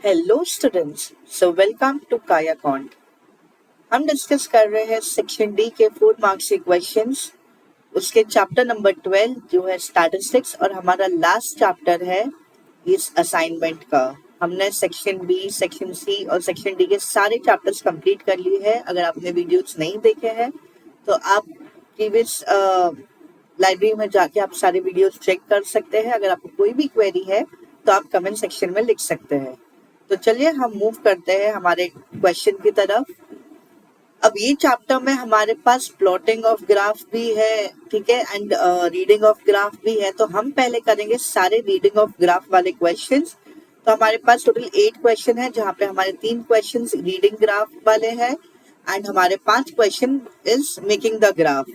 Hello students, so welcome to काया कॉन्ट। हम डिस्कस कर रहे हैं सेक्शन डी के 4 मार्क्स के क्वेश्चंस, उसके चैप्टर नंबर 12 जो है स्टैटिस्टिक्स, और हमारा लास्ट चैप्टर है इस असाइनमेंट का। हमने सेक्शन बी, सेक्शन सी और सेक्शन डी के सारे चैप्टर्स कंप्लीट कर लिए हैं। अगर आपने वीडियोस नहीं देखे हैं तो आप प्रीवियस लाइब्रेरी में जाके आप सारे वीडियोस चेक कर सकते हैं। अगर आपको कोई भी क्वेरी है तो आप कमेंट सेक्शन में लिख सकते हैं। तो चलिए हम मूव करते हैं हमारे क्वेश्चन की तरफ। अब ये चैप्टर में हमारे पास प्लॉटिंग ऑफ ग्राफ भी है, ठीक है, एंड रीडिंग ऑफ ग्राफ भी है। तो हम पहले करेंगे सारे रीडिंग ऑफ ग्राफ वाले क्वेश्चंस। तो हमारे पास टोटल 8 क्वेश्चन है, जहाँ पे हमारे 3 क्वेश्चन रीडिंग ग्राफ वाले हैं एंड हमारे 5 question is making the graph.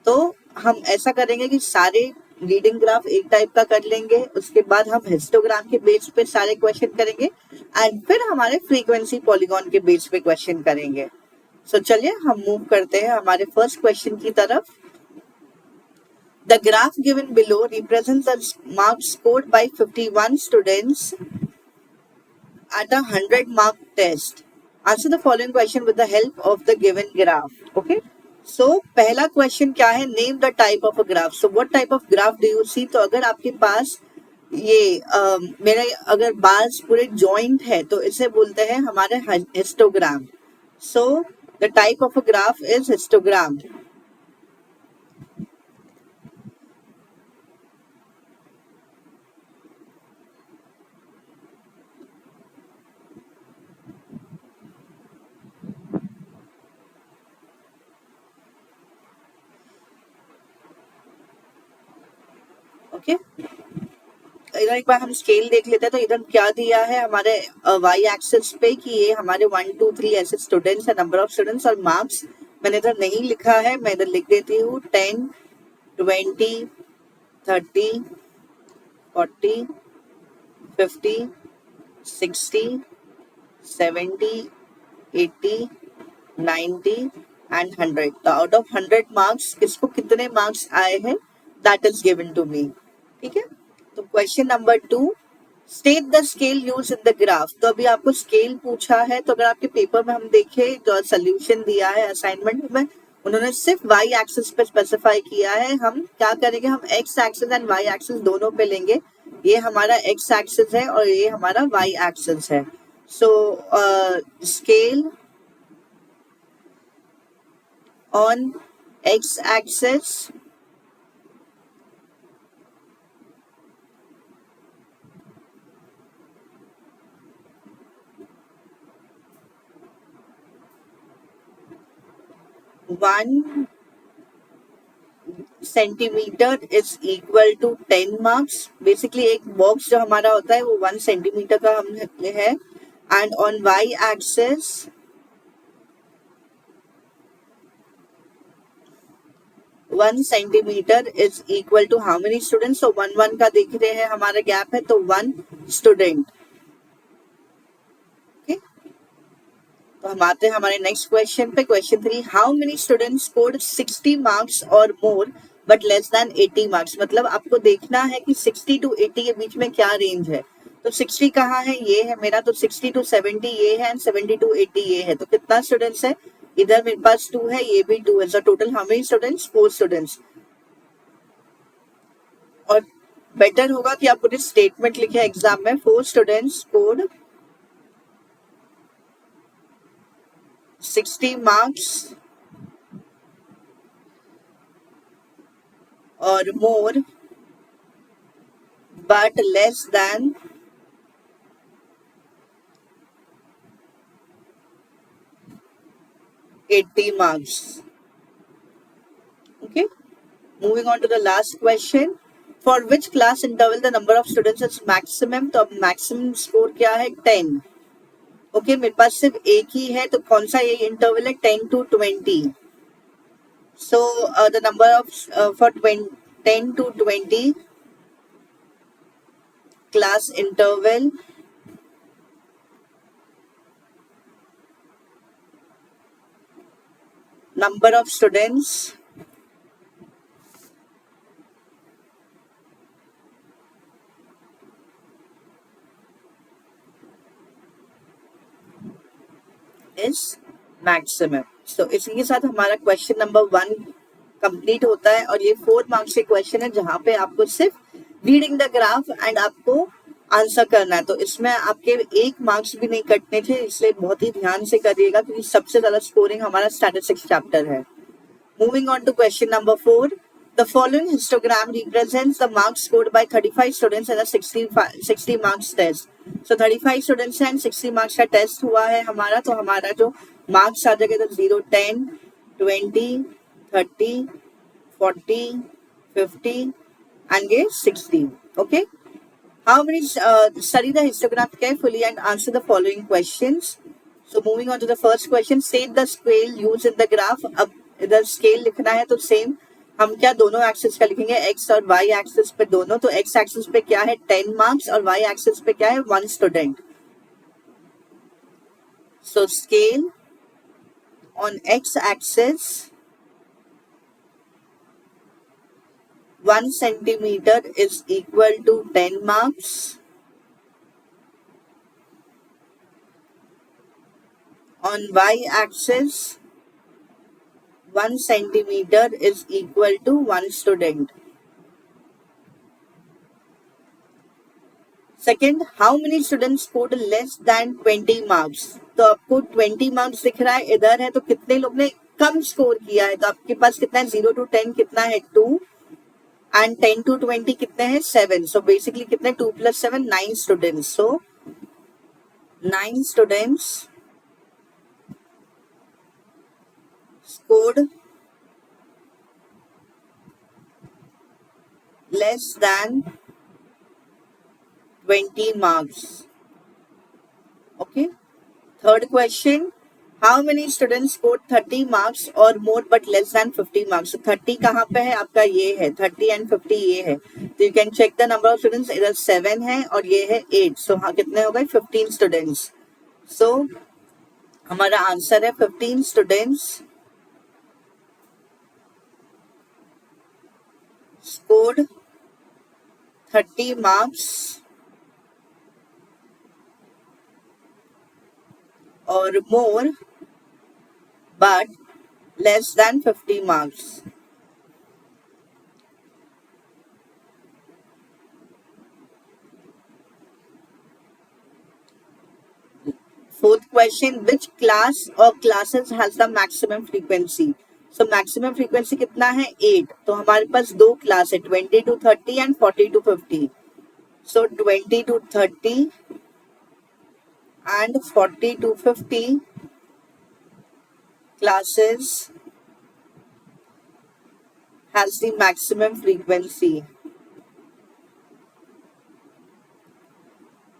तो हम ऐसा करेंगे कि सारे रीडिंग ग्राफ एक टाइप का कर लेंगे, उसके बाद हम हिस्टोग्राम के बेस पे सारे क्वेश्चन करेंगे एंड फिर हमारे फ्रीक्वेंसी पॉलीगॉन के बेस पे क्वेश्चन करेंगे। सो चलिए हम मूव करते हैं हमारे फर्स्ट क्वेश्चन की तरफ। The graph given below represents the marks scored by 51 students at a 100 mark test. Answer the following question with the help of the given graph. Okay. So पहला question क्या है? Name the type of a graph. So what type of graph do you see? तो अगर आपके पास ये मेरे अगर bars पूरे जॉइंट है तो इसे बोलते हैं हमारे histogram. So the type of a graph is histogram. Okay, इधर एक बार हम स्केल देख लेते हैं। तो इधर क्या दिया है हमारे वाई एक्सिस पे कि ये हमारे 1 2 3 ऐसे स्टूडेंट्स है, नंबर ऑफ स्टूडेंट्स और मार्क्स मैंने इधर नहीं लिखा है, मैं इधर लिख देती हूँ 10 20 30 40 50 60 70 80 90 एंड 100। तो आउट ऑफ 100 मार्क्स किसको कितने मार्क्स आए हैं, that is given to me. ठीक है, तो question number 2, state the scale use in the graph. तो अभी आपको स्केल पूछा है, तो अगर आपके पेपर में हम देखें जो सोल्यूशन दिया है असाइनमेंट में, उन्होंने सिर्फ वाई एक्सिस पे स्पेसिफाई किया है। हम क्या करेंगे, हम x axis and y axis दोनों पे लेंगे। ये हमारा एक्स एक्सिस है और ये हमारा वाई एक्सिस है। So scale on x axis one centimetre is equal to 10 marks. Basically एक बॉक्स जो हमारा होता है वो 1 सेंटीमीटर का हम है। And on y axis 1 centimetre is equal to how many students. तो 1 1 का देख रहे हैं हमारा गैप है, तो 1 स्टूडेंट। ओके, तो हम आते हैं हमारे नेक्स्ट क्वेश्चन पे। Question 3, how many students scored 60 marks और more but less than 80 marks. मतलब आपको देखना है कि 60 टू 80 के बीच में क्या रेंज है। तो 60 कहाँ है, ये है मेरा, तो 60 टू 70 ये है एंड 70 टू 80 ये है। तो कितना स्टूडेंट्स है, इधर मेरे पास 2 है, ये भी 2 है। So total how many students, 4 students. और बेटर होगा कि आप पूरी स्टेटमेंट लिखे एग्जाम में, 4 स्टूडेंट्स स्कोर्ड 60 मार्क्स और more but less than 80 marks. Okay, moving on to the last question. For which class interval the number of students is maximum? तो अब maximum score क्या है, 10. ओके, मेरे पास सिर्फ एक ही है, तो कौन सा ये इंटरवल है, 10 to 20. So the number of for 10 to 20 class interval number of students is maximum. So इसी के साथ हमारा क्वेश्चन नंबर 1 कंप्लीट होता है और ये 4 मार्क्स के क्वेश्चन है जहाँ पे आपको सिर्फ रीडिंग द ग्राफ एंड आपको आंसर करना है. तो इसमें आपके 1 मार्क्स भी नहीं कटने थे, इसलिए बहुत ही ध्यान से करिएगा क्योंकि सबसे ज्यादा स्कोरिंग हमारा स्टैटिस्टिक्स चैप्टर है. Moving on to question number 4. The following histogram represents the marks scored by 35 students in a 60 marks test. So 35 students and 60 marks का टेस्ट हुआ है हमारा, तो हमारा जो मार्क्स आ जाएगा 0, 10, 20, 30, 40, 50 and ये 60. Okay. How many study the histogram carefully and answer the following questions. So moving on to the first question. State the scale used in the graph. अब इधर स्केल लिखना है तो सेम हम क्या दोनों एक्सिस का लिखेंगे, एक्स और वाई एक्सिस पे दोनों. तो एक्स एक्सिस पे क्या है 10 मार्क्स और वाई एक्सिस पे क्या है 1 student. So scale on x axis 1 centimeter is equal to 10 marks. On y axis 1 centimeter is equal to 1 student. Second, how many students scored less than 20 marks? तो आपको 20 marks दिख रहा है इधर है, तो कितने लोग ने कम स्कोर किया है. तो आपके पास कितना है 0 to 10 कितना है 2 एंड 10 to 20 कितने हैं 7. सो बेसिकली कितने 2 plus 7 9 students. So 9 students scored less than 20 marks. Okay. Third question. How many students scored 30 marks or more but less than 50 marks? So 30 कहाँ पे है आपका, ये है 30 and 50 ये है. तो you can check the number of students. इधर 7 है और ये है 8. So हाँ कितने हो गए 15 students. So हमारा आंसर है 15 students scored 30 marks or more but less than 50 marks. Fourth question, which class or classes has the maximum frequency? So maximum frequency कितना है 8. तो हमारे पास दो क्लास है 20 to 30 and 40 to 50. So 20 to 30 and 40 to 50 classes has the maximum frequency.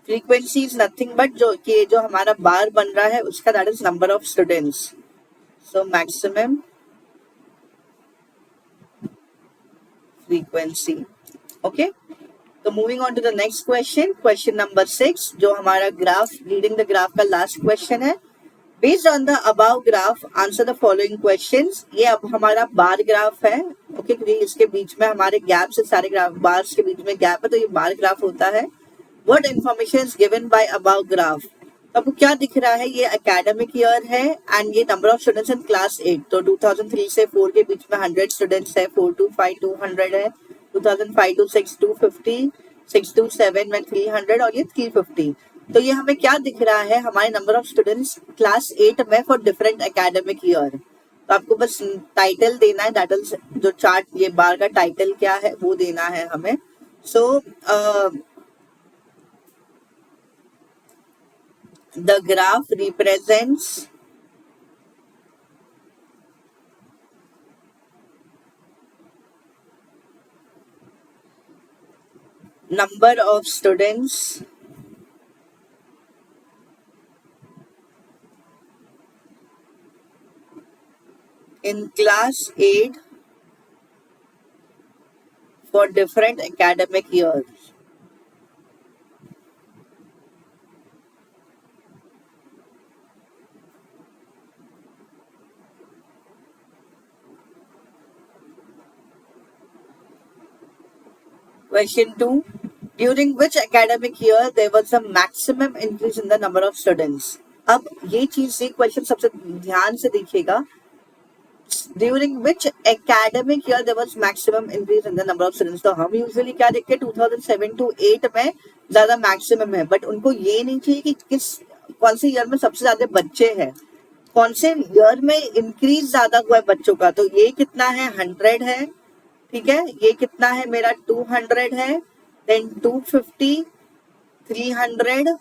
Frequency is nothing but जो हमारा बार बन रहा है उसका that is number of students. So maximum frequency. Okay. तो moving on to the next question, question number 6 जो हमारा graph reading the graph का लास्ट क्वेश्चन है. Based on the above graph answer the following questions. ये अब हमारा bar graph है. Okay क्योंकि इसके बीच में हमारे गैप से सारे ग्राफ बार्स के बीच में गैप है तो ये बार ग्राफ होता है. What information is given by above graph. आपको क्या दिख रहा है, ये एकेडमिक ईयर है एंड ये number of students in class 8. तो 2003 से 4 के बीच में 100 स्टूडेंट्स है, 4 to 5 200 है, 2005 to 6 250, 6 to 7 में 300 और ये 350. तो ये हमें क्या दिख रहा है, हमारे नंबर ऑफ स्टूडेंट्स क्लास 8 में फॉर डिफरेंट एकेडमिक ईयर. तो आपको बस टाइटल देना है, दैट इज जो चार्ट ये बार का टाइटल क्या है वो देना है हमें. सो the graph represents number of students in class 8 for different academic years. Question 2. During which academic year there was a maximum increase in the number of students? अब ये क्वेश्चन सबसे ध्यान से देखिएगा, during which academic year there was maximum increase in the number of students. तो हम usually क्या देखते हैं 2007 to 8 में ज्यादा मैक्सिमम है, बट उनको ये नहीं चाहिए कि कौन से ईयर में सबसे ज्यादा बच्चे हैं, कौन से ईयर में इंक्रीज ज्यादा हुआ है बच्चों का। तो ये कितना है, 100 है, ठीक है। ये कितना है मेरा, 200 है, देन 250, 300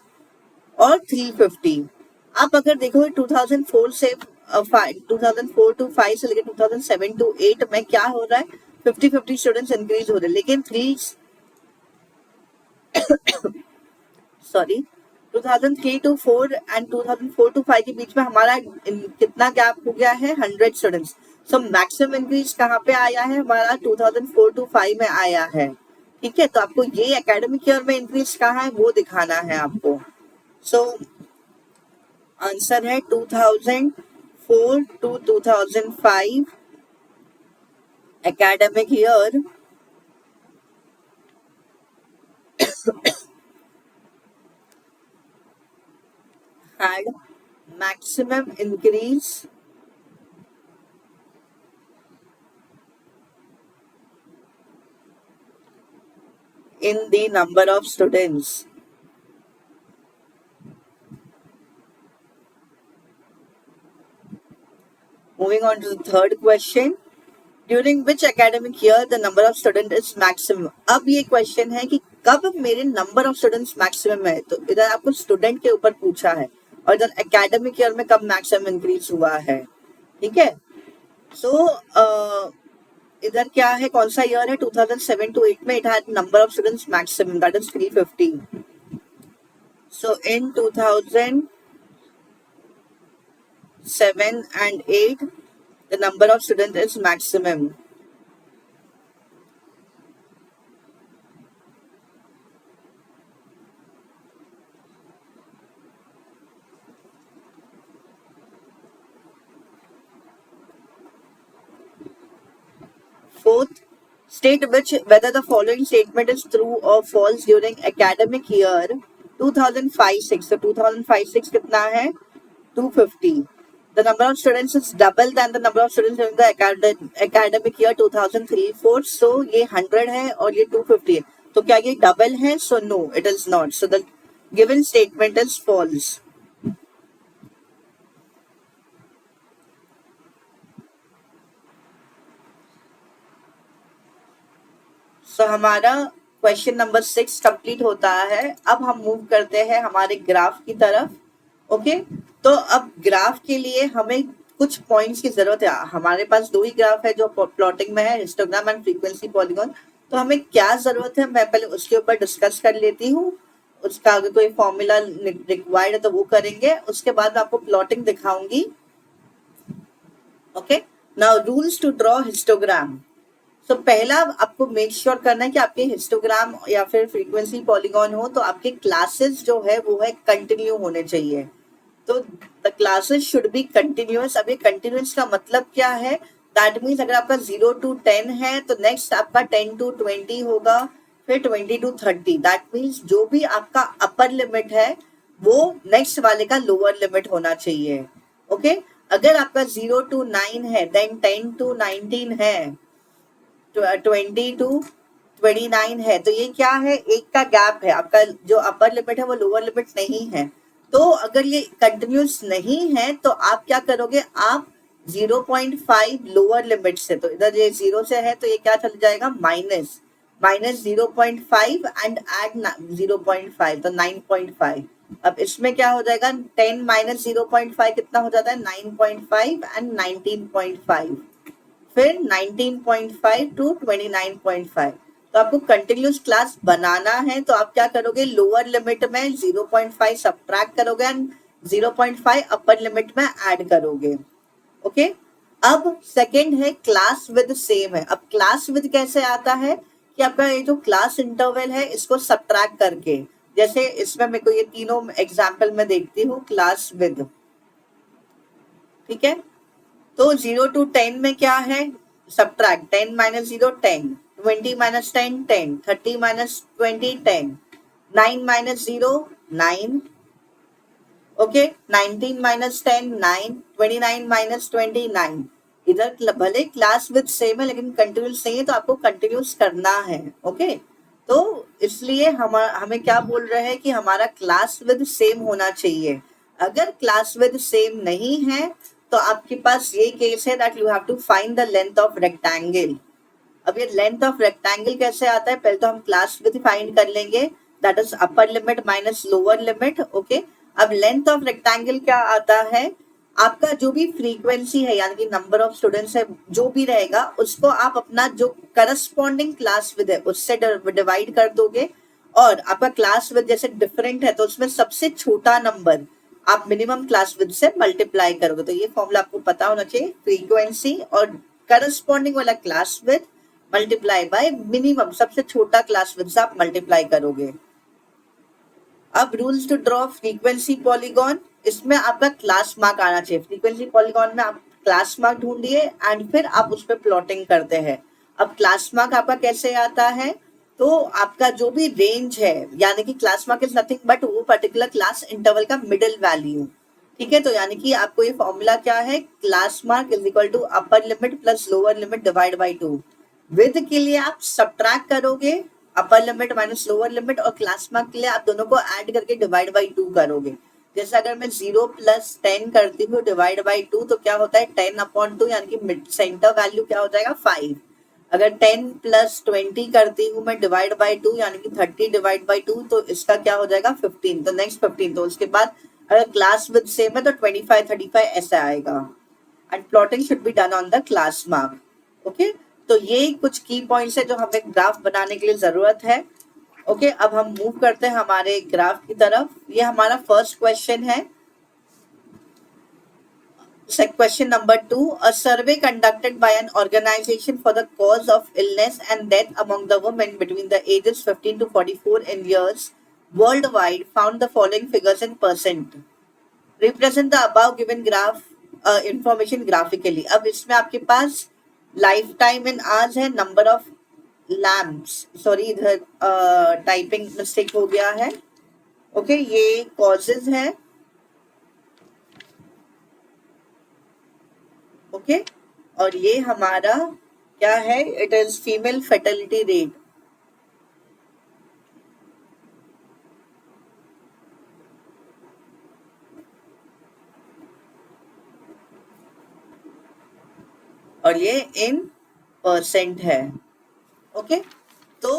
और 350। आप अगर देखो 2004 से 2004 to 5 से लेकर 2007 to 8 में क्या हो रहा है, 50-50 स्टूडेंट्स इंक्रीज हो रहे हैं, लेकिन 2003 to 4 एंड 2004 to 5 के बीच में हमारा कितना गैप हो गया है, 100 स्टूडेंट्स। सो मैक्सिमम इंक्रीज कहाँ पे आया है हमारा, 2004 to 5 में आया है, ठीक है। तो आपको ये एकेडमिक ईयर में इंक्रीज कहाँ है वो दिखाना है आपको। सो आंसर है 2004 to 2005 academic year had maximum increase in the number of students. Moving on to the third question, during which academic year the number of students is maximum। अब ये क्वेश्चन है कि कब मेरे नंबर ऑफ स्टूडेंट्स मैक्सिमम है। तो इधर आपको स्टूडेंट के ऊपर पूछा है और इधर एकेडमिक ईयर में कब मैक्सिमम इंक्रीज हुआ है, ठीक है। सो इधर क्या है, कौन सा ईयर है, 2007 to 8 में it had number of students maximum, that is 350। So in 2007 and 8 the number of students is maximum। Fourth, state which whether the following statement is true or false during academic year 2005-6। तो 2005-6 कितना है, 250। The number of students is double than the number of students during the academic year 2003-4। So ये 100 है और ये 250 है, तो क्या ये डबल है, so no it is not। So the given statement is false। So हमारा क्वेश्चन नंबर 6 कंप्लीट होता है। अब हम मूव करते हैं हमारे ग्राफ की तरफ, ओके। तो अब ग्राफ के लिए हमें कुछ पॉइंट्स की जरूरत है। हमारे पास दो ही ग्राफ है जो प्लॉटिंग में है, हिस्टोग्राम एंड फ्रीक्वेंसी पॉलीगॉन। तो हमें क्या जरूरत है, मैं पहले उसके ऊपर डिस्कस कर लेती हूँ। उसका अगर कोई फॉर्मूला रिक्वायर्ड है तो वो करेंगे, उसके बाद आपको प्लॉटिंग दिखाऊंगी, okay. Now rules to draw histogram. तो पहला आपको मेक श्योर करना है कि आपके हिस्टोग्राम या फिर फ्रीक्वेंसी पॉलीगॉन हो तो आपके क्लासेस जो है वो है कंटिन्यू होने चाहिए। तो the classes should be continuous. अब ये कंटिन्यूअस का मतलब क्या है, दैट मीन्स अगर आपका 0 to 10 है तो नेक्स्ट आपका 10 to 20 होगा, फिर 20 to 30। दैट मीन्स जो भी आपका अपर लिमिट है वो नेक्स्ट वाले का लोअर लिमिट होना चाहिए, ओके। अगर आपका 0 to 9 है, देन 10 to 19 है, 20 to 29 है, तो ये क्या है, एक का गैप है। आपका जो अपर लिमिट है वो लोअर लिमिट नहीं है। तो अगर ये कंटिन्यूस नहीं है तो आप क्या करोगे, आप 0.5 लोअर लिमिट से, तो इधर ये 0 से है तो ये क्या चल जाएगा, माइनस 0.5 एंड एड 0.5, तो 9.5। अब इसमें क्या हो जाएगा, 10 माइनस 0.5 कितना हो जाता है, 9.5 एंड 19.5, फिर 19.5 टू 29.5। तो आपको कंटिन्यूस क्लास बनाना है तो आप क्या करोगे, लोअर लिमिट में 0.5 सब्ट्रैक्ट करोगे एंड 0.5 अपर लिमिट में ऐड करोगे, ओके। अब सेकंड है क्लास विद सेम है। अब क्लास विद कैसे आता है कि आपका ये जो क्लास इंटरवल है इसको सब्ट्रैक्ट करके, जैसे इसमें मेरे को ये तीनों एग्जाम्पल में देखती हूँ क्लास विद, ठीक है। तो 0 to 10 में क्या है, subtract 10 minus 0 10, 20 minus 10 10, 30 minus 20 10, 9 minus 0 9, okay, 19 minus 10 9, 29 minus 29। इधर भले क्लास विद सेम है लेकिन कंटिन्यूस नहीं है, तो आपको कंटिन्यूस करना है। ओके, तो इसलिए हमें क्या बोल रहे हैं कि हमारा क्लास विद सेम होना चाहिए। अगर क्लास विद सेम नहीं है तो आपके पास ये केस है that you have to find the length of rectangle. अब ये लेंथ ऑफ रेक्टेंगल कैसे आता है, पहले तो हम क्लास विद फाइंड कर लेंगे, that is upper limit minus lower limit. Okay, अब लेंथ ऑफ रेक्टेंगल क्या आता है, आपका जो भी फ्रीक्वेंसी है यानी कि नंबर ऑफ स्टूडेंट्स है जो भी रहेगा उसको आप अपना जो करस्पॉन्डिंग क्लास विद है उससे डिवाइड कर दोगे, और आपका क्लास विद जैसे डिफरेंट है तो उसमें सबसे छोटा नंबर आप मिनिमम क्लास विद से मल्टीप्लाई करोगे। तो ये फॉर्मूला आपको पता होना चाहिए, फ्रीक्वेंसी और करस्पॉन्डिंग वाला class width multiply by minimum सबसे छोटा क्लास विद से आप मल्टीप्लाई करोगे। अब rules to draw frequency polygon, इसमें आपका क्लास मार्क आना चाहिए। फ्रीक्वेंसी पॉलीगॉन में आप क्लास मार्क ढूंढिए एंड फिर आप उस पर प्लॉटिंग करते हैं। अब क्लास मार्क आपका कैसे आता है, तो आपका जो भी रेंज है यानी कि class mark is nothing but वो पर्टिकुलर क्लास इंटरवल का मिडिल वैल्यू। ठीक है, तो यानी कि आपको ये फॉर्मूला क्या है, class mark is equal to upper limit plus lower limit divide by 2। Width के लिए आप सब्ट्रैक्ट करोगे upper limit minus lower limit, और क्लास मार्क के लिए आप दोनों को ऐड करके डिवाइड बाई 2 करोगे। जैसे अगर मैं 0 प्लस 10 करती हूँ डिवाइड बाई 2 तो क्या होता है 10/2 यानी कि मिड सेंटर वैल्यू क्या हो जाएगा 5। अगर 10 प्लस 20 करती हूँ मैं डिवाइड बाई 2 यानी कि 30 डिवाइड बाई 2 तो इसका क्या हो जाएगा 15। तो नेक्स्ट 15, तो उसके बाद अगर क्लास विद सेम है तो 25 35 ऐसा आएगा। And plotting should be done on the class mark. Okay, तो ये कुछ की पॉइंट्स है जो हमें ग्राफ बनाने के लिए जरूरत है। ओके, अब हम मूव करते हैं हमारे ग्राफ की तरफ। ये हमारा फर्स्ट क्वेश्चन है। Question number 2, a survey conducted by an organization for the cause of illness and death among the women between the ages 15 to 44 in years worldwide found the following figures in percent. Represent the above given graph information graphically. अब इसमें आपके पास life time in hours है, number of lamps, sorry इधर typing mistake हो गया है। Okay, ये causes है। ओके, और ये हमारा क्या है, it is female fertility rate. और ये इन परसेंट है। ओके, तो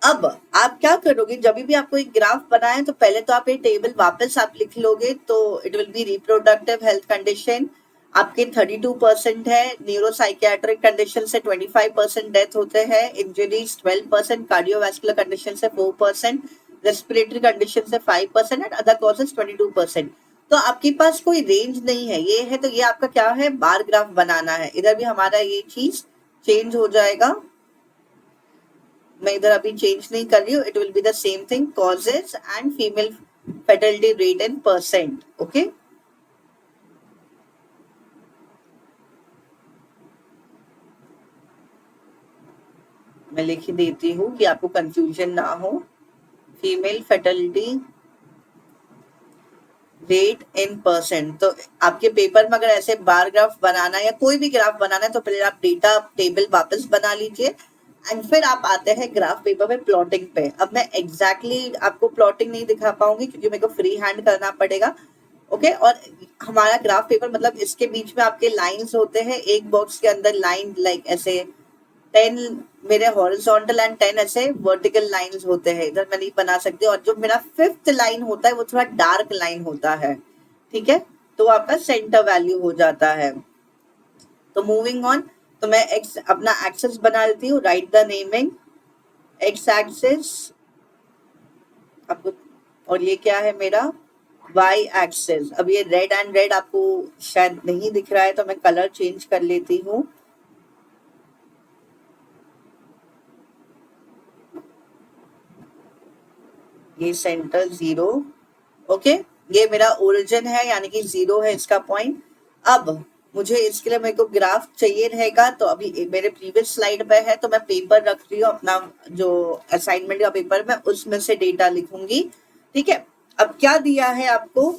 अब आप क्या करोगे, जब भी आपको एक ग्राफ बनाए तो पहले तो आप ये टेबल वापस आप लिख लोगे। तो it will be reproductive health condition आपके 32% है, न्यूरोसाइकियाट्रिक कंडीशन से 25% डेथ होते हैं, इंजरीज 12%, कार्डियोवैस्कुलर कंडीशन से 4%, रेस्पिरेटरी कंडीशन से 5% एंड अदर कॉजेज 22%। तो आपके पास कोई रेंज नहीं है, ये है तो ये आपका क्या है, बार ग्राफ बनाना है। इधर भी हमारा ये चीज चेंज हो जाएगा, मैं इधर अभी चेंज नहीं कर रही हूँ, it will be the same thing, causes and female fertility rate in percent. Okay, मैं लिख ही देती हूँ कि आपको कंफ्यूजन ना हो। Female fertility rate in percent, तो आपके पेपर में अगर ऐसे बार ग्राफ बनाना है या कोई भी ग्राफ बनाना है तो पहले आप डेटा टेबल वापस बना लीजिए एंड फिर आप आते हैं ग्राफ पेपर में प्लॉटिंग पे। अब मैं एग्जैक्टली आपको प्लॉटिंग नहीं दिखा पाऊंगी क्योंकि मेरे को फ्री हैंड करना पड़ेगा। ओके, और हमारा ग्राफ पेपर मतलब इसके बीच में आपके लाइंस होते हैं, एक बॉक्स के अंदर लाइन लाइक ऐसे 10 मेरे हॉरिजॉन्टल एंड 10 ऐसे वर्टिकल लाइंस होते हैं, इधर मैं नहीं बना सकती। और जो मेरा 5th लाइन होता है वो थोड़ा डार्क लाइन होता है, ठीक है, तो आपका सेंटर वैल्यू हो जाता है। तो मूविंग ऑन, तो मैं एक्स अपना एक्सेस बना लेती हूँ, write the naming x axes आपको, और ये क्या है मेरा वाई एक्सेस। अब ये रेड एंड रेड आपको शायद नहीं दिख रहा है तो मैं कलर चेंज कर लेती हूँ। ये सेंटर 0। ओके, ये मेरा ओरिजिन है यानी कि 0 है इसका पॉइंट। अब मुझे इसके लिए मेरे को ग्राफ चाहिए रहेगा, तो अभी मेरे प्रीवियस स्लाइड पे है तो मैं पेपर रख रही हूँ अपना जो असाइनमेंट का पेपर में, उसमें से डेटा लिखूंगी। ठीक है, अब क्या दिया है आपको,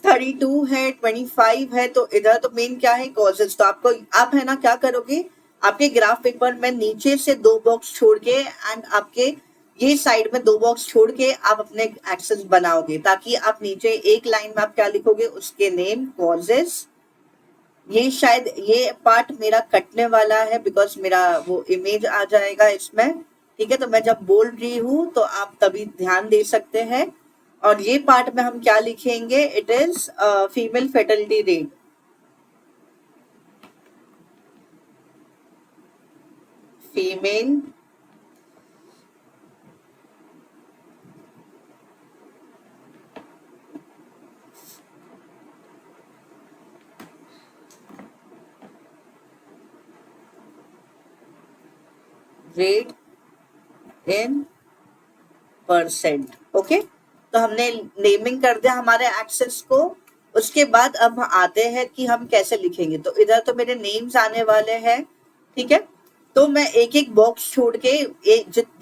32 है, 25 है, तो इधर तो मेन क्या है, कॉजेस। तो आपको आप है ना क्या करोगे, आपके ग्राफ पेपर में नीचे से 2 बॉक्स छोड़ के एंड आपके ये साइड में 2 बॉक्स छोड़ के आप अपने एक्सेस बनाओगे, ताकि आप नीचे एक लाइन में आप क्या लिखोगे, उसके नेम, कॉजेस। ये शायद ये पार्ट मेरा कटने वाला है बिकॉज मेरा वो इमेज आ जाएगा इसमें। ठीक है, तो मैं जब बोल रही हूँ तो आप तभी ध्यान दे सकते हैं। और ये पार्ट में हम क्या लिखेंगे, it is female fertility rate. Female rate in percent. Okay, तो हमने नेमिंग कर दिया हमारे एक्सेस को। उसके बाद अब आते हैं कि हम कैसे लिखेंगे। तो इधर तो मेरे नेम्स आने वाले हैं। ठीक है, तो मैं एक एक बॉक्स छोड़ के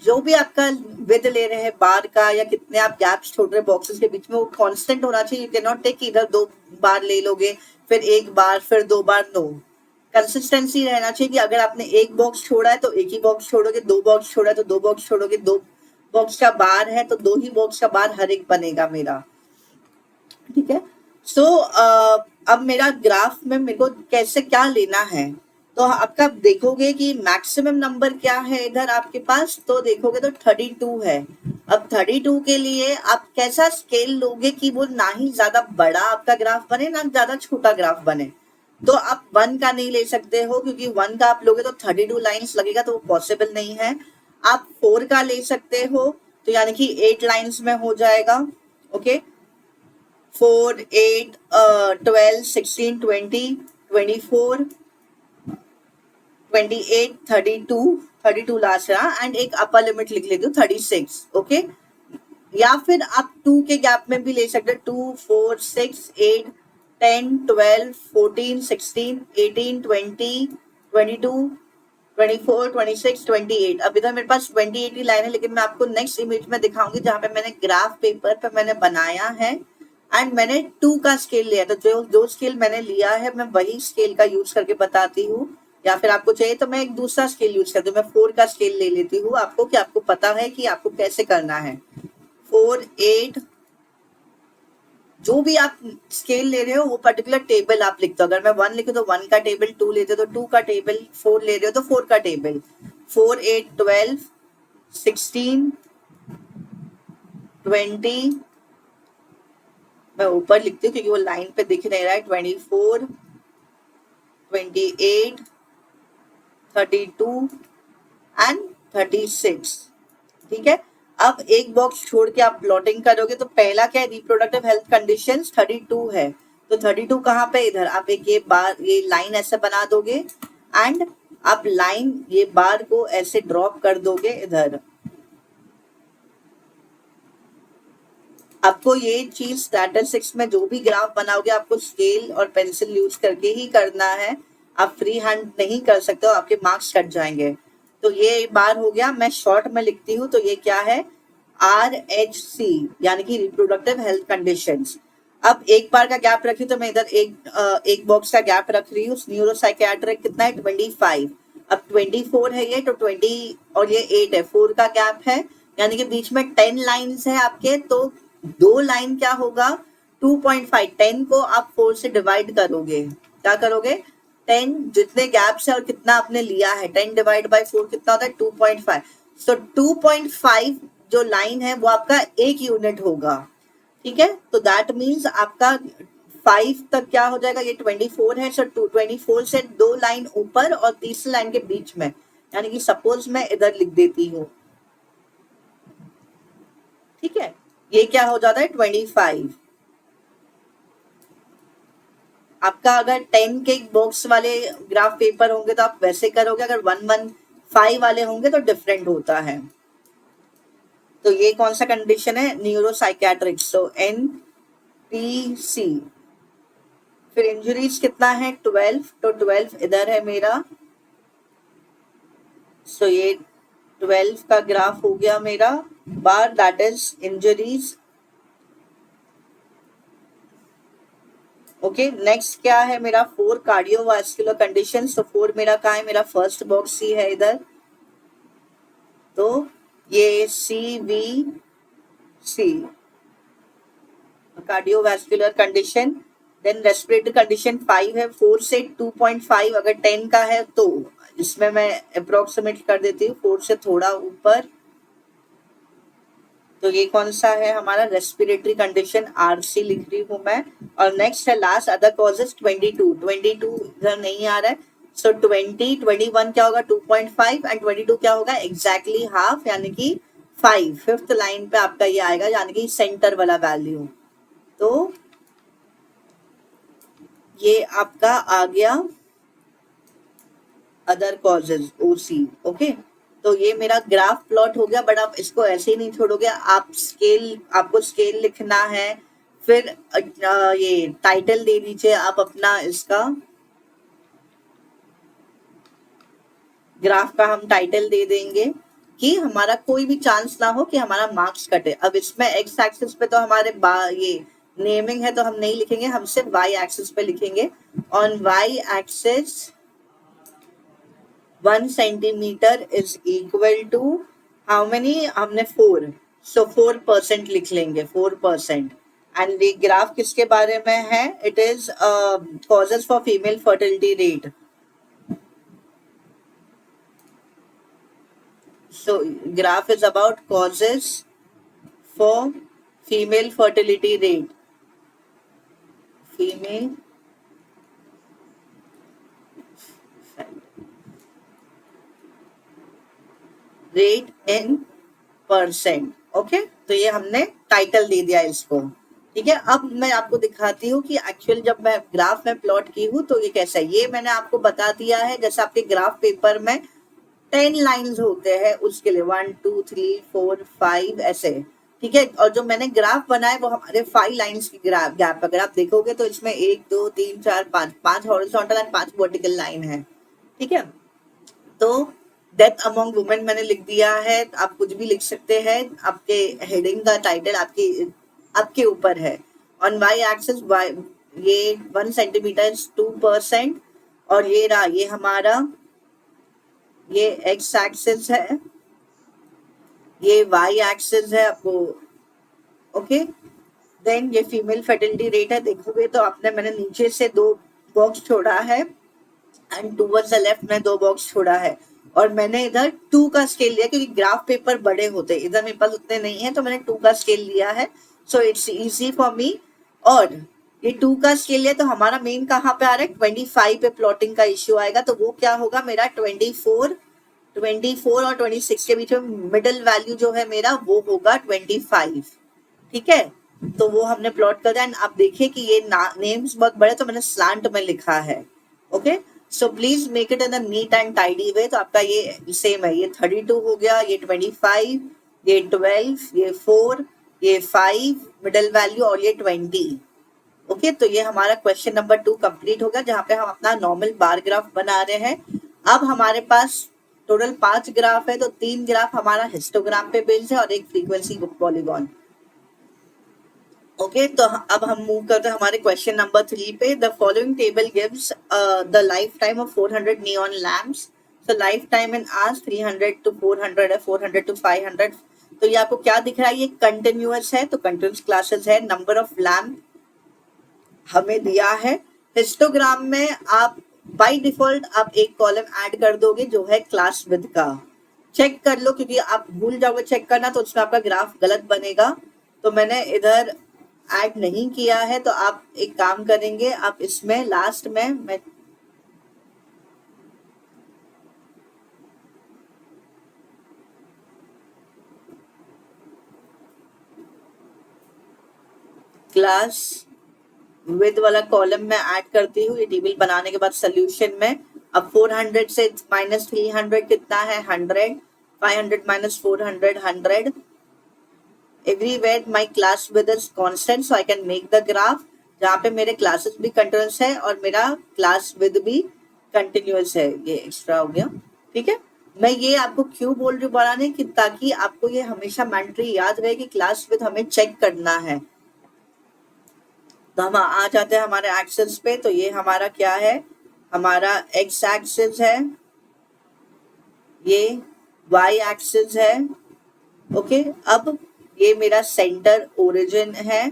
जो भी आपका विद ले रहे हैं बार का, या कितने आप गैप्स छोड़ रहे हैं बॉक्सेस के बीच में, वो कांस्टेंट होना चाहिए। यू कैन नॉट टेक इधर 2 बार ले लोगे, फिर 1 बार, फिर 2 बार। नो, कंसिस्टेंसी रहना चाहिए कि अगर आपने एक बॉक्स छोड़ा है तो एक ही बॉक्स छोड़ोगे, 2 बॉक्स छोड़ा है तो 2 बॉक्स छोड़ोगे, 2 बॉक्स का बार है तो 2 ही बॉक्स का बार हर एक बनेगा मेरा। ठीक है, सो अब मेरा ग्राफ में मेरे को कैसे क्या लेना है, तो आपका देखोगे कि मैक्सिमम नंबर क्या है इधर आपके पास, तो देखोगे तो 32 है। अब 32 के लिए आप कैसा स्केल लोगे कि वो ना ही ज्यादा बड़ा आपका ग्राफ बने ना ज्यादा छोटा ग्राफ बने। तो आप 1 का नहीं ले सकते हो, क्योंकि 1 का आप लोगे तो 32 लाइन्स लगेगा, तो वो पॉसिबल नहीं है। आप 4 का ले सकते हो, तो यानी कि 8 लाइन्स में हो जाएगा। ओके, 4, 8, 12, 16, 20, 24, 28, 32, 32 लास्ट है, एंड एक अपर लिमिट लिख लेती हूँ 36। ओके, या फिर आप 2 के गैप में भी ले सकते हो, 2, 4, 6, 8, 10, 12, 14, 16, 18, 20, 22, 24, 26, 28। अब इधर मेरे पास 28 ही लाइन है, लेकिन मैं आपको नेक्स्ट इमेज में दिखाऊंगी जहां पे मैंने ग्राफ पेपर पे मैंने बनाया है एंड मैंने 2 का स्केल लिया। तो जो स्केल मैंने लिया है मैं वही स्केल का यूज करके बताती हूँ, या फिर आपको चाहिए तो मैं एक दूसरा स्केल यूज करती हूँ। मैं 4 का स्केल ले लेती हूँ आपको, कि आपको पता है कि आपको कैसे करना है। 4, 8, जो भी आप स्केल ले रहे हो वो पर्टिकुलर टेबल आप लिखते हो। अगर मैं 1 लिखूं तो 1 का टेबल, 2 लेते हो तो 2 का टेबल, 4 ले रहे हो तो 4 का टेबल। 4, 8, 12, 16, 20, मैं ऊपर लिखती हूँ क्योंकि वो लाइन पे दिख नहीं रहा है। 24, 28, 32 एंड 36। ठीक है, अब एक बॉक्स छोड़ के आप प्लॉटिंग करोगे तो पहला क्या है, रिप्रोडक्टिव हेल्थ कंडीशंस 32 है। तो 32 कहाँ पे, इधर आप एक ये बार, ये लाइन ऐसे बना दोगे एंड आप लाइन ये बार को ऐसे ड्रॉप कर दोगे इधर। आपको ये चीज स्टैटिस्टिक्स में जो भी ग्राफ बनाओगे आपको स्केल और पेंसिल यूज करके ही करना है। आप फ्री हैंड नहीं कर सकते हो, आपके मार्क्स कट जाएंगे। तो ये बार हो गया, मैं शॉर्ट में लिखती हूँ। तो ये क्या है, RHC, यानी कि रिप्रोडक्टिव हेल्थ कंडीशंस। अब एक बार का गैप रखी तो मैं इधर एक बॉक्स का गैप रख रही हूँ। न्यूरोसाइकियाट्रिक कितना है, 25। अब 24 है ये, तो 20 और ये 8 है, 4 का गैप है, यानी कि बीच में 10 लाइन्स है आपके। तो 2 लाइन क्या होगा, 2.5। 10 को आप 4 से डिवाइड करोगे, क्या करोगे, 10 जितने गैप्स है और कितना आपने लिया है, 10 डिवाइड बाई 4 कितना होता है, 2.5। सो 2.5 जो लाइन है वो आपका एक यूनिट होगा। ठीक है, तो दैट मीन्स आपका 5 तक क्या हो जाएगा, ये 24 है, सो 24 से 2 लाइन ऊपर और तीसरी लाइन के बीच में, यानी कि सपोज मैं इधर लिख देती हूँ। ठीक है, ये क्या हो जाता है, 25। आपका अगर 10 के बॉक्स वाले ग्राफ पेपर होंगे तो आप वैसे करोगे, अगर 115 वाले होंगे तो डिफरेंट होता है। तो ये कौन सा कंडीशन है, न्यूरोसाइकियाट्रिक्स, तो NPC। फिर इंजरीज कितना है, 12, तो 12 इधर है मेरा। सो ये 12 का ग्राफ हो गया मेरा bar, that is injuries. Okay, next क्या है मेरा, 4 कार्डियोवास्कुलर कंडीशन। तो 4 मेरा कहाँ है, मेरा फर्स्ट बॉक्स सी है इधर, तो ये CVC cardiovascular condition. Then respiratory condition 5 है, 4 से 2.5, अगर 10 का है तो इसमें मैं अप्रोक्सीमेट कर देती हूँ 4 से थोड़ा ऊपर। तो ये कौन सा है हमारा, रेस्पिरेटरी कंडीशन, RC लिख रही हूँ मैं। और नेक्स्ट है लास्ट अदर कॉजेज 22 इधर नहीं आ रहा है। सो 21 क्या होगा 2.5 एंड 22 क्या होगा एग्जैक्टली हाफ, यानी कि 5। फिफ्थ लाइन पे आपका ये आएगा, यानी कि सेंटर वाला वैल्यू। तो ये आपका आ गया अदर कॉजेज OC। ओके, तो ये मेरा ग्राफ प्लॉट हो गया, बट आप इसको ऐसे ही नहीं छोड़ोगे, आपको स्केल लिखना है। फिर ये टाइटल दे दीजिए आप अपना, इसका ग्राफ का हम टाइटल दे देंगे कि हमारा कोई भी चांस ना हो कि हमारा मार्क्स कटे। अब इसमें एक्स एक्सिस पे तो हमारे ये नेमिंग है तो हम नहीं लिखेंगे, हम सिर्फ वाई एक्सिस पे लिखेंगे। On y axis 1 centimetre is equal to how many, हमने 4, सो 4% लिख लेंगे, 4%। एंड ये ग्राफ किसके बारे में है, it is causes for female fertility rate. So graph is about causes for female fertility rate, female rate in percent. Okay, तो ये हमने टाइटल दे दिया इसको। ठीक है, अब मैं आपको दिखाती हूँ कि एक्चुअल जब मैं ग्राफ में प्लॉट की हूँ तो ये कैसा है। ये मैंने आपको बता दिया है, जैसे आपके ग्राफ पेपर में 10 लाइंस होते हैं उसके लिए 1 2 3 4 5 ऐसे। ठीक है, और जो मैंने ग्राफ बनाया वो हमारे 5 लाइंस की गैप, अगर आप देखोगे तो इसमें 1 2 3 4 5 हॉरिजॉन्टल एंड 5 वर्टिकल लाइन है। ठीक है, तो डेथ अमंग वुमेन मैंने लिख दिया है, आप कुछ भी लिख सकते हैं, आपके हेडिंग का टाइटल आपके ऊपर है। ऑन वाई एक्सिस ये 1 सेंटीमीटर 2%, और ये रहा ये हमारा ये एक्स एक्सिस है, ये वाई एक्सिस है आपको। ओके, देन ये फीमेल फर्टिलिटी रेट है, देखोगे तो आपने मैंने नीचे से 2 बॉक्स छोड़ा है एंड टूवर्ड्स द लेफ्ट में 2 बॉक्स छोड़ा है। और मैंने इधर 2 का स्केल लिया क्योंकि ग्राफ पेपर बड़े होते हैं, इधर मेरे पास उतने नहीं है तो मैंने 2 का स्केल लिया है। So it's easy for me. और ये 2 का स्केल लिया तो हमारा मेन कहाँ पे आ रहा है, 25 पे प्लॉटिंग का इश्यू आएगा, तो वो क्या होगा मेरा 24 और 26 के बीच में मिडिल वैल्यू जो है मेरा वो होगा 25। ठीक है, तो वो हमने प्लॉट कर दिया। एंड आप देखिए कि ये नेम्स बहुत बड़े तो मैंने स्लांट में लिखा है। Okay, so please make it in a neat and tidy way. तो आपका ये सेम है, ये 32 हो गया, ये 25, ये 12, ये 4, ये 5 मिडिल वैल्यू और ये 20। ओके, तो ये हमारा क्वेश्चन नंबर 2 कंप्लीट हो गया, जहाँ पे हम अपना नॉर्मल बार ग्राफ बना रहे हैं। अब हमारे पास टोटल 5 ग्राफ है, तो 3 ग्राफ हमारा हिस्टोग्राम पे बेस्ड है और एक फ्रीक्वेंसी पॉलीगॉन। ओके, तो अब हम मूव करते हैं हमारे क्वेश्चन नंबर 3 पे। The following table gives the life time of 400 neon lamps. So life time in hours 300 to 400 है, 400 to 500। तो ये आपको क्या दिख रहा है, ये कंटिन्यूअस है, तो कंटिन्यूअस क्लासेस है। नंबर ऑफ लैम्प हमें दिया है। हिस्टोग्राम में आप बाय डिफॉल्ट आप एक कॉलम ऐड कर दोगे जो है क्लास विद का। चेक कर लो, क्योंकि आप भूल जाओगे चेक करना तो उसमें आपका ग्राफ गलत बनेगा। तो मैंने इधर ऐड नहीं किया है, तो आप एक काम करेंगे, आप इसमें लास्ट में मैं क्लास विद वाला कॉलम में ऐड करती हूँ ये टेबल बनाने के बाद सोल्यूशन में। अब 400 से माइनस 300 कितना है, 100, 500 minus 400, 100। Everywhere my class with is constant, so I can make the graph, जहाँ पे मेरे क्लासेस भी कंटिन्यूस है और मेरा क्लास विद भी कंटिन्यूस है। ये एक्स्ट्रा हो गया। ठीक है, मैं ये आपको क्यों बोल रही हूँ बनाने की, ताकि आपको ये हमेशा मैंडेटरी याद रहे कि क्लास विद हमें चेक करना है। तो हम आ जाते हैं हमारे एक्सिस पे। तो ये हमारा क्या है, हमारा एक्स एक्सिस है, ये वाई एक्सिस है। ओके, अब ये मेरा सेंटर ओरिजिन है।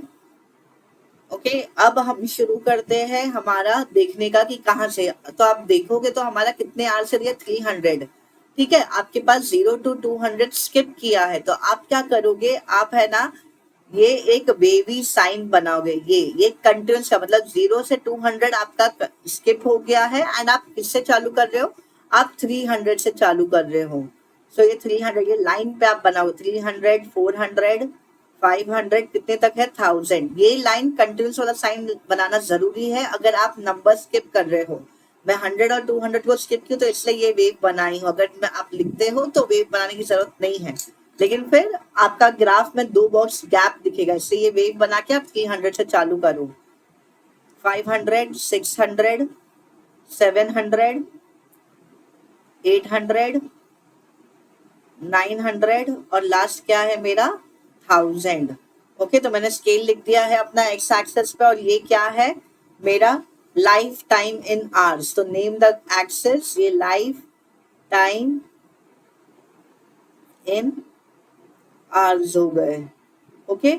ओके, अब हम शुरू करते हैं हमारा देखने का कि कहाँ से। तो आप देखोगे तो हमारा कितने आर से दिया, 300। ठीक है, आपके पास 0 to 200 स्किप किया है, तो आप क्या करोगे, आप है ना ये एक वेवी साइन बनाओगे। ये कंटिन्यूस का मतलब 0 से 200 आपका स्किप हो गया है, एंड आप किससे चालू कर रहे हो, आप 300 से चालू कर रहे हो। सो ये 300, ये लाइन पे आप बनाओगे 300, 400, 500, कितने तक है 1000। ये लाइन कंटिन्यूस वाला साइन बनाना जरूरी है अगर आप नंबर स्किप कर रहे हो। मैं 100 और 200 को स्किप किया तो इसलिए ये वेव बनाई हूँ। अगर मैं आप लिखते हो तो वेव बनाने की जरूरत नहीं है, लेकिन फिर आपका ग्राफ में 2 बॉक्स गैप दिखेगा, इसलिए ये वेव बना के आप 300 से चालू करो। 500, 600, 700, 800, 900 और लास्ट क्या है मेरा 1000। ओके, तो मैंने स्केल लिख दिया है अपना एक्स एक्सिस पे, और ये क्या है मेरा लाइफ टाइम इन आवर्स। तो नेम द एक्सिस, ये लाइफ टाइम इन आवर्स हो गए। ओके,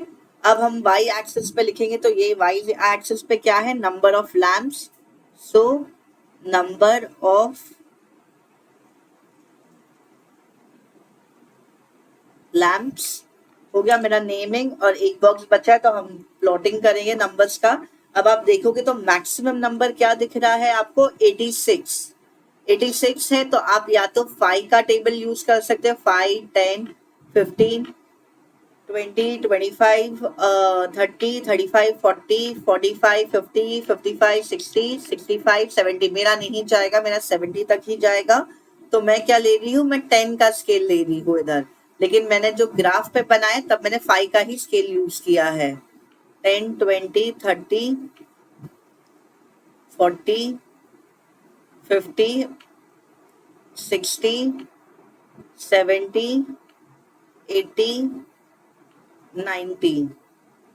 अब हम वाई एक्सिस पे लिखेंगे, तो ये वाई एक्सिस पे क्या है, number of lamps. So number of lamps हो गया मेरा नेमिंग, और एक बॉक्स बचा है तो हम प्लॉटिंग करेंगे नंबर्स का। अब आप देखोगे तो मैक्सिमम नंबर क्या दिख रहा है आपको, 86। 86 है, तो आप या तो 5 का टेबल यूज कर सकते हैं, 5, 10, 15, 20, 25, 30, 35, 40, 45, 50, 55, 60, 65, 70। मेरा नहीं जाएगा, मेरा 70 तक ही जाएगा। तो मैं क्या ले रही हूँ, मैं 10 का स्केल ले रही हूँ इधर, लेकिन मैंने जो ग्राफ पे बनाया तब मैंने 5 का ही स्केल यूज किया है। 10, 20, 30, 40, 50, 60, 70, 80, 90।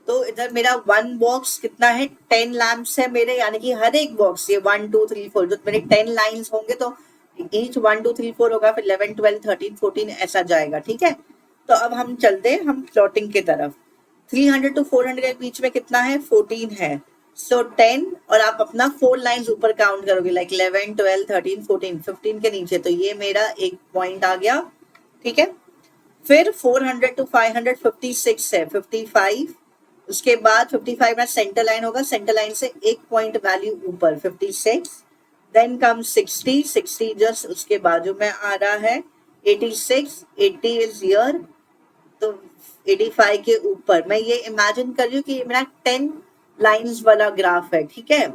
तो इधर मेरा 1 बॉक्स कितना है, 10 लैम्प्स है मेरे, यानी कि हर एक बॉक्स, ये 1 2 3 4 जो मेरे 10 लाइंस होंगे, तो ईच 1 2 3 4 होगा, फिर 11 12 13 14 ऐसा जाएगा। ठीक है, तो अब हम चलते हैं हम प्लॉटिंग की तरफ। 300 to 400 के बीच में कितना है, 14 है। सो 10, और आप अपना 4 लाइंस ऊपर काउंट करोगे, लाइक 11 12 13 14 15 के नीचे, तो ये मेरा एक पॉइंट आ गया। ठीक है, फिर 400 to 500 56 है, 55। उसके बाद 55 में सेंटर लाइन होगा, सेंटर लाइन से एक पॉइंट वैल्यू ऊपर 56। देन कम 60, 60 जस्ट उसके बाजू में आ रहा है। 86, 80 इज हियर, तो 85 के ऊपर। मैं ये इमेजिन कर रही हूँ कि ये मेरा 10 लाइंस वाला ग्राफ है। ठीक है,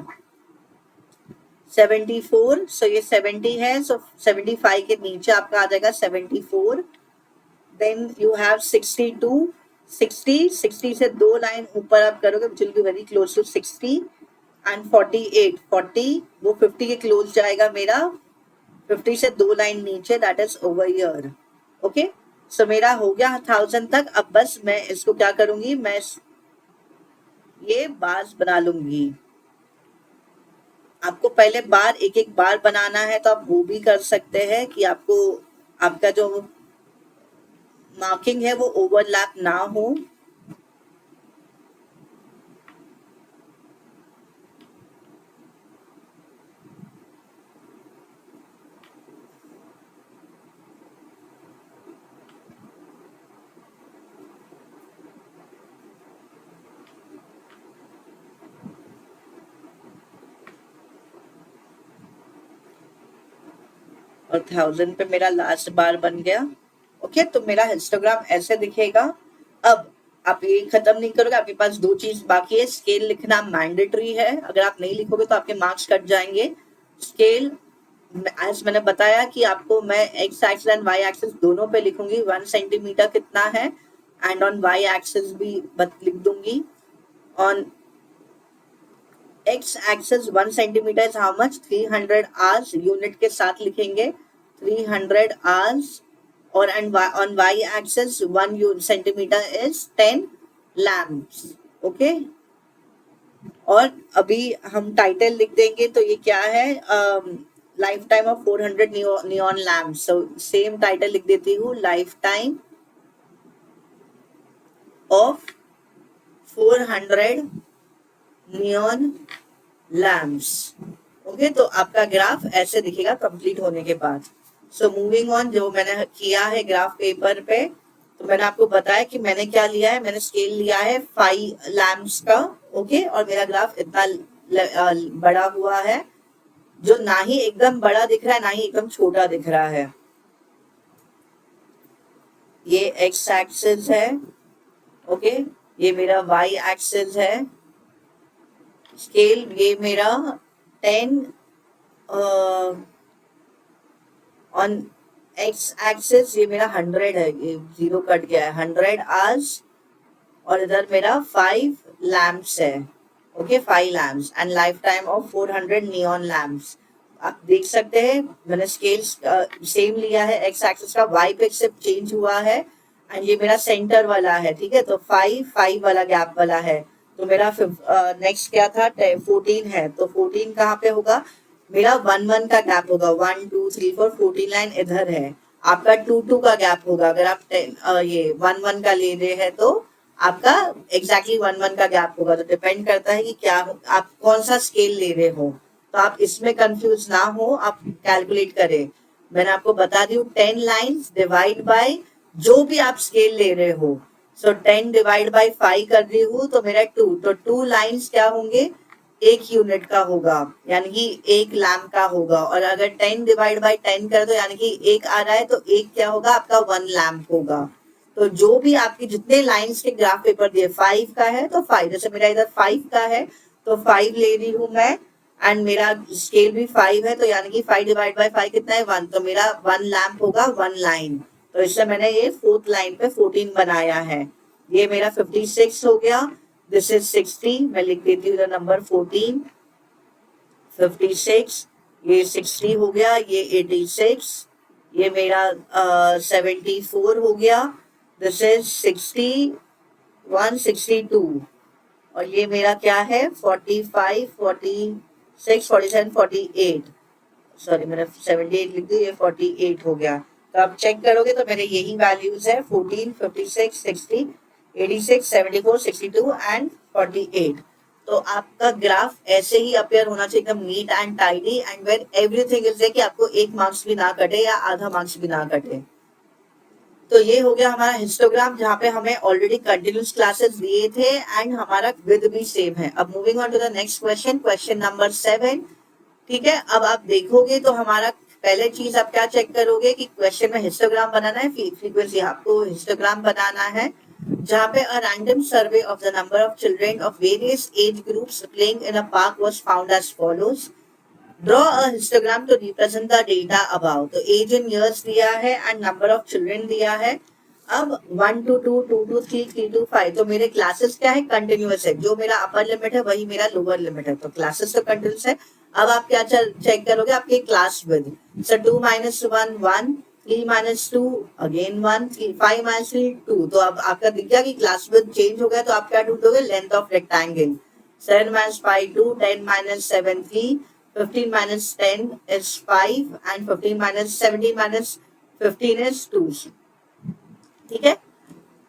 74, सो ये 70 है, सो 75 के नीचे आपका आ जाएगा 74। देन यू हैव 62, 60, 60 से 2 लाइन ऊपर आप करोगे, which will be very close to 60। And 48, 40 वो 50 के क्लोज जाएगा मेरा, 50 से 2 लाइन नीचे, that is over here. Okay, so मेरा हो गया 1000 तक। अब बस मैं इसको क्या करूंगी, मैं ये बार्स बना लूंगी। आपको पहले बार एक एक बार बनाना है तो आप वो भी कर सकते हैं कि आपको आपका जो मार्किंग है वो ओवरलैप ना हो। और 1000 पे मेरा लास्ट बार बन गया। ओके, तो मेरा हिस्टोग्राम ऐसे दिखेगा। अब आप ये खत्म नहीं करोगे, आपके पास 2 चीज बाकी है। स्केल लिखना मैंडेटरी है, अगर आप नहीं लिखोगे तो आपके मार्क्स कट जाएंगे। स्केल आज मैंने बताया कि आपको मैं x axis and y axis दोनों पे लिखूंगी, 1 सेंटीमीटर कितना है, एंड ऑन वाई एक्सिस भी लिख दूंगी। On x axis 1 centimetre is how much, 300 hours, unit के साथ लिखेंगे 300 आवर्स। और and on y axis 1 centimetre is 10 lamps. Okay, और अभी हम टाइटल लिख देंगे तो ये क्या है, life time of 400 neon lamp. So same title लिख देती हूँ, life time of 400 neon lamps. Okay, तो आपका ग्राफ ऐसे दिखेगा कंप्लीट होने के बाद। सो मूविंग ऑन, जो मैंने किया है ग्राफ पेपर पे, तो मैंने आपको बताया कि मैंने क्या लिया है, मैंने स्केल लिया है 5 लैम्प्स का। ओके, और मेरा ग्राफ इतना बड़ा हुआ है, जो ना ही एकदम बड़ा दिख रहा है ना ही एकदम छोटा दिख रहा है। ये एक्स एक्सिस है, ओके, ये मेरा वाई एक्सिस है। स्केल ये मेरा 10 ऑन एक्स एक्सिस, ये मेरा 100 है, ये 0 कट गया है, 100 आवर्स। और इधर मेरा 5 लैम्प्स है। Okay, 5 lamps and life time of 400 neon lamps. आप देख सकते हैं मैंने स्केल सेम लिया है, एक्स एक्सिस का, वाई पे सिर्फ चेंज हुआ है। एंड ये मेरा सेंटर वाला है, ठीक है, तो 5 वाला गैप वाला है। तो मेरा नेक्स्ट क्या था, 14 है, तो 14 कहाँ पे होगा, मेरा 1 का गैप होगा, 1 2 3 4, 14 लाइन इधर है। आपका 2 का गैप होगा, अगर आप ये 1 का ले रहे हैं तो आपका एग्जैक्टली 1 का गैप होगा। तो डिपेंड करता है कि क्या आप कौन सा स्केल ले रहे हो, तो आप इसमें कंफ्यूज ना हो, आप कैलकुलेट करें। मैंने आपको बता दी 10 लाइन्स डिवाइड बाय जो भी आप स्केल ले रहे हो। सो 10 डिवाइड बाय 5 कर रही हूँ तो मेरा 2, तो 2 लाइन्स क्या होंगे, 1 यूनिट का होगा, यानी कि 1 लैम्प का होगा। और अगर 10 डिवाइड बाय 10 कर दो, यानी कि 1 आ रहा है, तो 1 क्या होगा, आपका 1 लैम्प होगा। तो जो भी आपकी जितने लाइंस के ग्राफ पेपर दिए, 5 का है तो 5, जैसे मेरा इधर 5 का है तो 5 ले रही हूँ मैं। एंड मेरा स्केल भी 5 है, तो यानी कि 5 डिवाइड बाय 5 कितना है, 1, तो मेरा 1 लैम्प होगा, 1 लाइन। तो इससे मैंने ये 4th लाइन पे 14 बनाया है। ये मेरा 56 हो गया, दिस इज 60, मैं लिख देती हूँ नंबर 14, 56, ये 60 हो गया, ये 86, ये मेरा 74 हो गया, दिस इज 61, 62, और ये मेरा क्या है, 45, 46, 47, 48, सॉरी मैंने 78 लिख दी, ये 48 हो गया। तो आप चेक करोगे तो मेरे यही वैल्यूज है, 14, 56, 60, 86, 74, 62 एंड 48। तो आपका ग्राफ ऐसे ही अपेयर होना चाहिए, एकदम neat and tidy, and where everything is है कि आपको 1 मार्क्स भी ना कटे या आधा मार्क्स भी ना कटे। तो ये हो गया हमारा हिस्टोग्राम, जहाँ पे हमें ऑलरेडी कंटिन्यूस क्लासेस दिए थे एंड हमारा विद भी सेम है। अब moving on to the next question, question number 7। ठीक है, अब आप देखोगे तो हमारा पहले चीज आप क्या चेक करोगे कि क्वेश्चन में हिस्टोग्राम बनाना है, फ्रीक्वेंसी आपको हिस्टोग्राम बनाना है, जहाँ पे a random survey of the number of children of various age groups playing in a park was found as follows. Draw a histogram to represent the data about. तो age in years दिया है and number of children दिया है। अब 1 to 2, 2 to 3, 3 to 5, तो मेरे classes क्या है, कंटिन्यूअस है, जो मेरा अपर लिमिट है वही मेरा लोअर लिमिट है, तो क्लासेस तो कंटिन्यूअस है। अब आप क्या चेक करोगे, आपके class with, so 2 minus 1, 1, 3 minus 2, again 1, 5 minus 3, 2। तो अब आपका दिख गया कि क्लास विद चेंज हो गया, तो आप क्या ढूंढोगे, length of rectangle, 7 minus 5, 2, 10 minus 7, 3, 15 minus 10 is 5, and 15 minus 17 minus 15 is 2। ठीक है,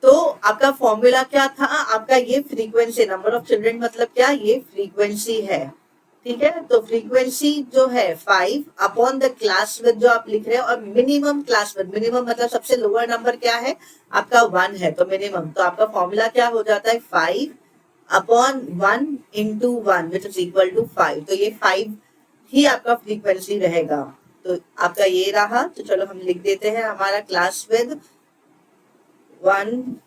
तो आपका फॉर्मूला क्या था, आपका ये फ्रीक्वेंसी, नंबर ऑफ चिल्ड्रन मतलब क्या, ये फ्रीक्वेंसी है। ठीक है, तो फ्रीक्वेंसी जो है 5 अपॉन द क्लास विद जो आप लिख रहे हो, और मिनिमम क्लास विद, मिनिमम मतलब सबसे लोअर नंबर क्या है आपका 1 है, तो मिनिमम, तो आपका फॉर्मूला क्या हो जाता है, 5 upon 1 into 1 which is equal to 5। तो ये 5 ही आपका फ्रीक्वेंसी रहेगा। तो आपका ये रहा, तो चलो हम लिख देते हैं हमारा class with 1,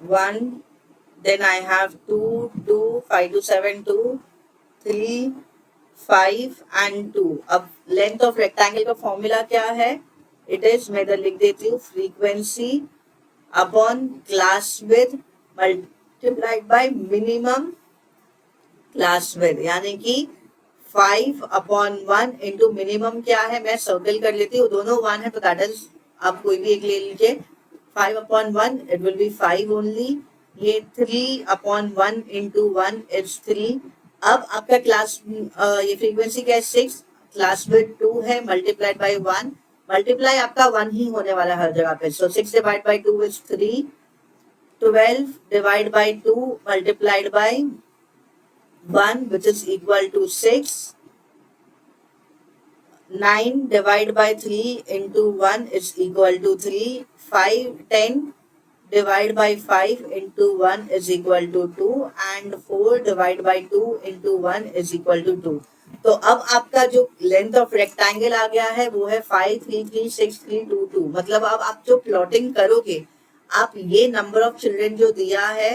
1, then I have 2, 2, 5 to 7, 2, 3, 5 and 2। अब लेंथ ऑफ रेक्टेंगल का फॉर्मूला क्या है, इट इज, मैं इधर लिख देती हूँ, frequency upon class with multiplied by minimum class width, यानी कि 5/1 इंटू मिनिमम क्या है, मैं सर्कल कर लेती हूँ, दोनों 1 है तो दैट इज, आप कोई भी एक ले लीजिए, 5/1 इट विल बी 5 ओनली, ये 3/1 इंटू 1 इज 3। अब आपका क्लास ये फ्रीक्वेंसी क्या है 6, क्लास विड्थ 2 है, मल्टीप्लाइड बाय 1, मल्टीप्लाई आपका 1 ही होने वाला है हर जगह पे, सो 6 divide by 2 is 3, 12 divide by 2 multiplied by 1 which is equal to 6, 9 divided by 3 into 1 is equal to 3, 5, 10 divided by 5 into 1 is equal to 2 and 4 divided by 2 into 1 is equal to 2। तो अब आपका जो लेंथ ऑफ रेक्टेंगल आ गया है वो है 5, 3, 3, 6, 3, 2, 2। मतलब अब आप जो प्लॉटिंग करोगे, आप ये नंबर ऑफ चिल्ड्रन जो दिया है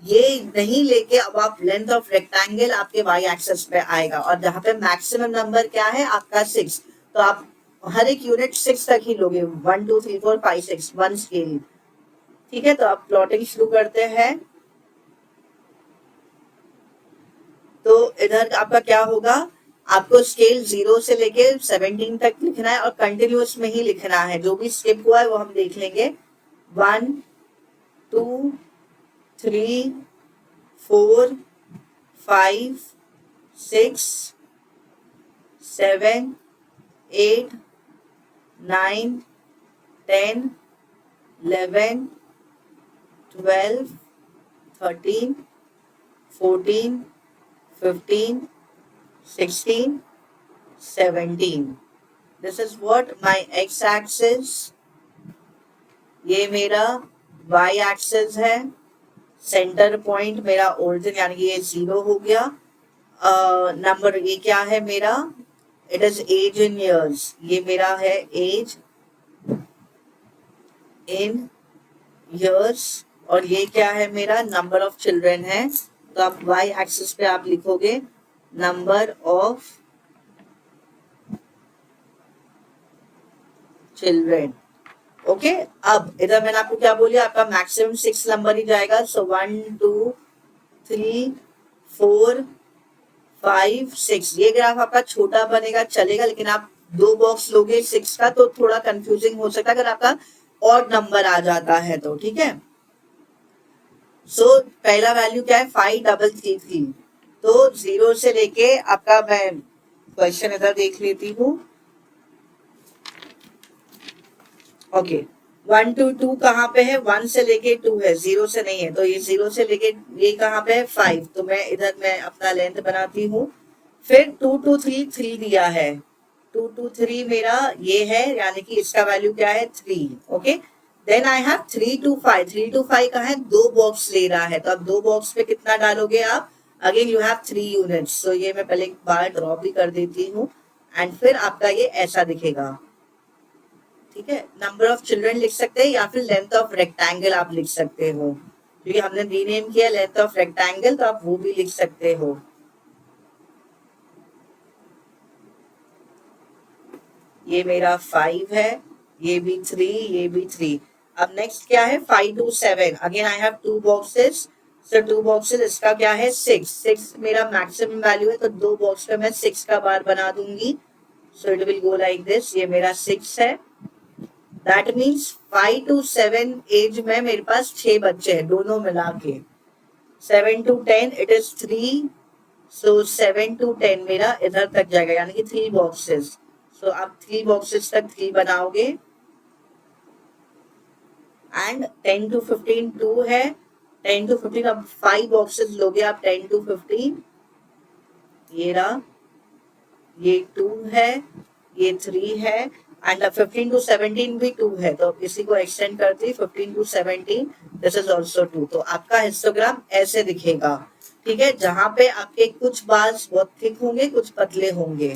ये नहीं लेके अब आप लेंथ ऑफ रेक्टेंगल आपके वाई एक्सिस पे आएगा, और जहां पे मैक्सिमम नंबर क्या है आपका 6, तो आप हर एक यूनिट 6 तक ही लोगे, 1 2 3 4 5 6 1 स्केल। ठीक है, तो आप प्लॉटिंग शुरू करते हैं। तो इधर आपका क्या होगा, आपको स्केल 0 से लेके 17 तक लिखना है और कंटिन्यूअस में ही लिखना है, जो भी स्किप हुआ है वो हम देख लेंगे। 1 2 3 4 5 6 7 8 9 10 11 12 13 14 15 16 17। This is what my x axis, ये मेरा y axis है, सेंटर पॉइंट मेरा ओरिजिन यानी कि ये 0 हो गया। नंबर ये क्या है मेरा, it is age in years, ये मेरा है एज इन इयर्स, और ये क्या है मेरा नंबर ऑफ चिल्ड्रन है। तो आप y एक्सिस पे आप लिखोगे नंबर ऑफ चिल्ड्रन। ओके, अब इधर मैंने आपको क्या बोलिए, आपका मैक्सिमम 6 नंबर ही जाएगा, सो 1 2 3 4 5 6। ये ग्राफ आपका छोटा बनेगा चलेगा, लेकिन आप 2 बॉक्स लोगे 6 का तो थोड़ा कंफ्यूजिंग हो सकता है अगर आपका ऑड नंबर आ जाता है तो। ठीक है, सो पहला वैल्यू क्या है 5333, तो 0 से लेके आपका, मैं क्वेश्चन इधर देख लेती हूँ। ओके, 1 to 2 कहाँ पे है, 1 से लेके 2 है, 0 से नहीं है, तो ये 0 से लेके ये कहाँ पे है 5, तो मैं इधर मैं अपना लेंथ बनाती हूँ। फिर 2 to 3 3 दिया है, 2 to 3 मेरा ये है, यानी कि इसका वैल्यू क्या है 3। Okay, then I have 3 to 5, 3 to 5 का है, 2 बॉक्स ले रहा है, तो अब 2 बॉक्स पे कितना डालोगे आप, अगेन यू हैव 3 यूनिट्स, तो ये मैं पहले एक बार ड्रॉ भी कर देती हूँ एंड फिर आपका ये ऐसा दिखेगा। ठीक है, नंबर ऑफ चिल्ड्रन लिख सकते हैं या फिर लेंथ ऑफ रेक्टेंगल आप लिख सकते हो, क्योंकि हमने रीनेम किया लेंथ ऑफ रेक्टेंगल, तो आप वो भी लिख सकते हो। ये मेरा 5 है, ये भी 3, ये भी 3। अब नेक्स्ट क्या है 5 to 7, again I have 2 boxes, so 2 boxes, इसका क्या है 6, 6 मेरा मैक्सिमम वैल्यू है, तो 2 बॉक्स पे मैं 6 का बार बना दूंगी, so it will go like this, ये मेरा 6 है। दैट मीन्स 5 to 7 एज में मेरे पास 6 बच्चे हैं दोनों मिला के। 7 to 10 it is 3, so 7 to 10 मेरा इधर तक जाएगा, यानी कि 3 बॉक्सेस, सो आप 3 बॉक्सेस तक 3 बनाओगे। एंड 10 to 15 2 है, 10 to 15 अब 5 बॉक्सेस लोगे आप 10 to 15, ये रहा, ये 2 है, ये 3 है, एंड 15 to 17 भी 2 है, तो इसी को एक्सटेंड करती 15 to 17, दिस इज ऑल्सो 2। तो आपका हिस्टोग्राम ऐसे दिखेगा। ठीक है, जहां पे आपके कुछ बार्स बहुत थिक होंगे, कुछ पतले होंगे।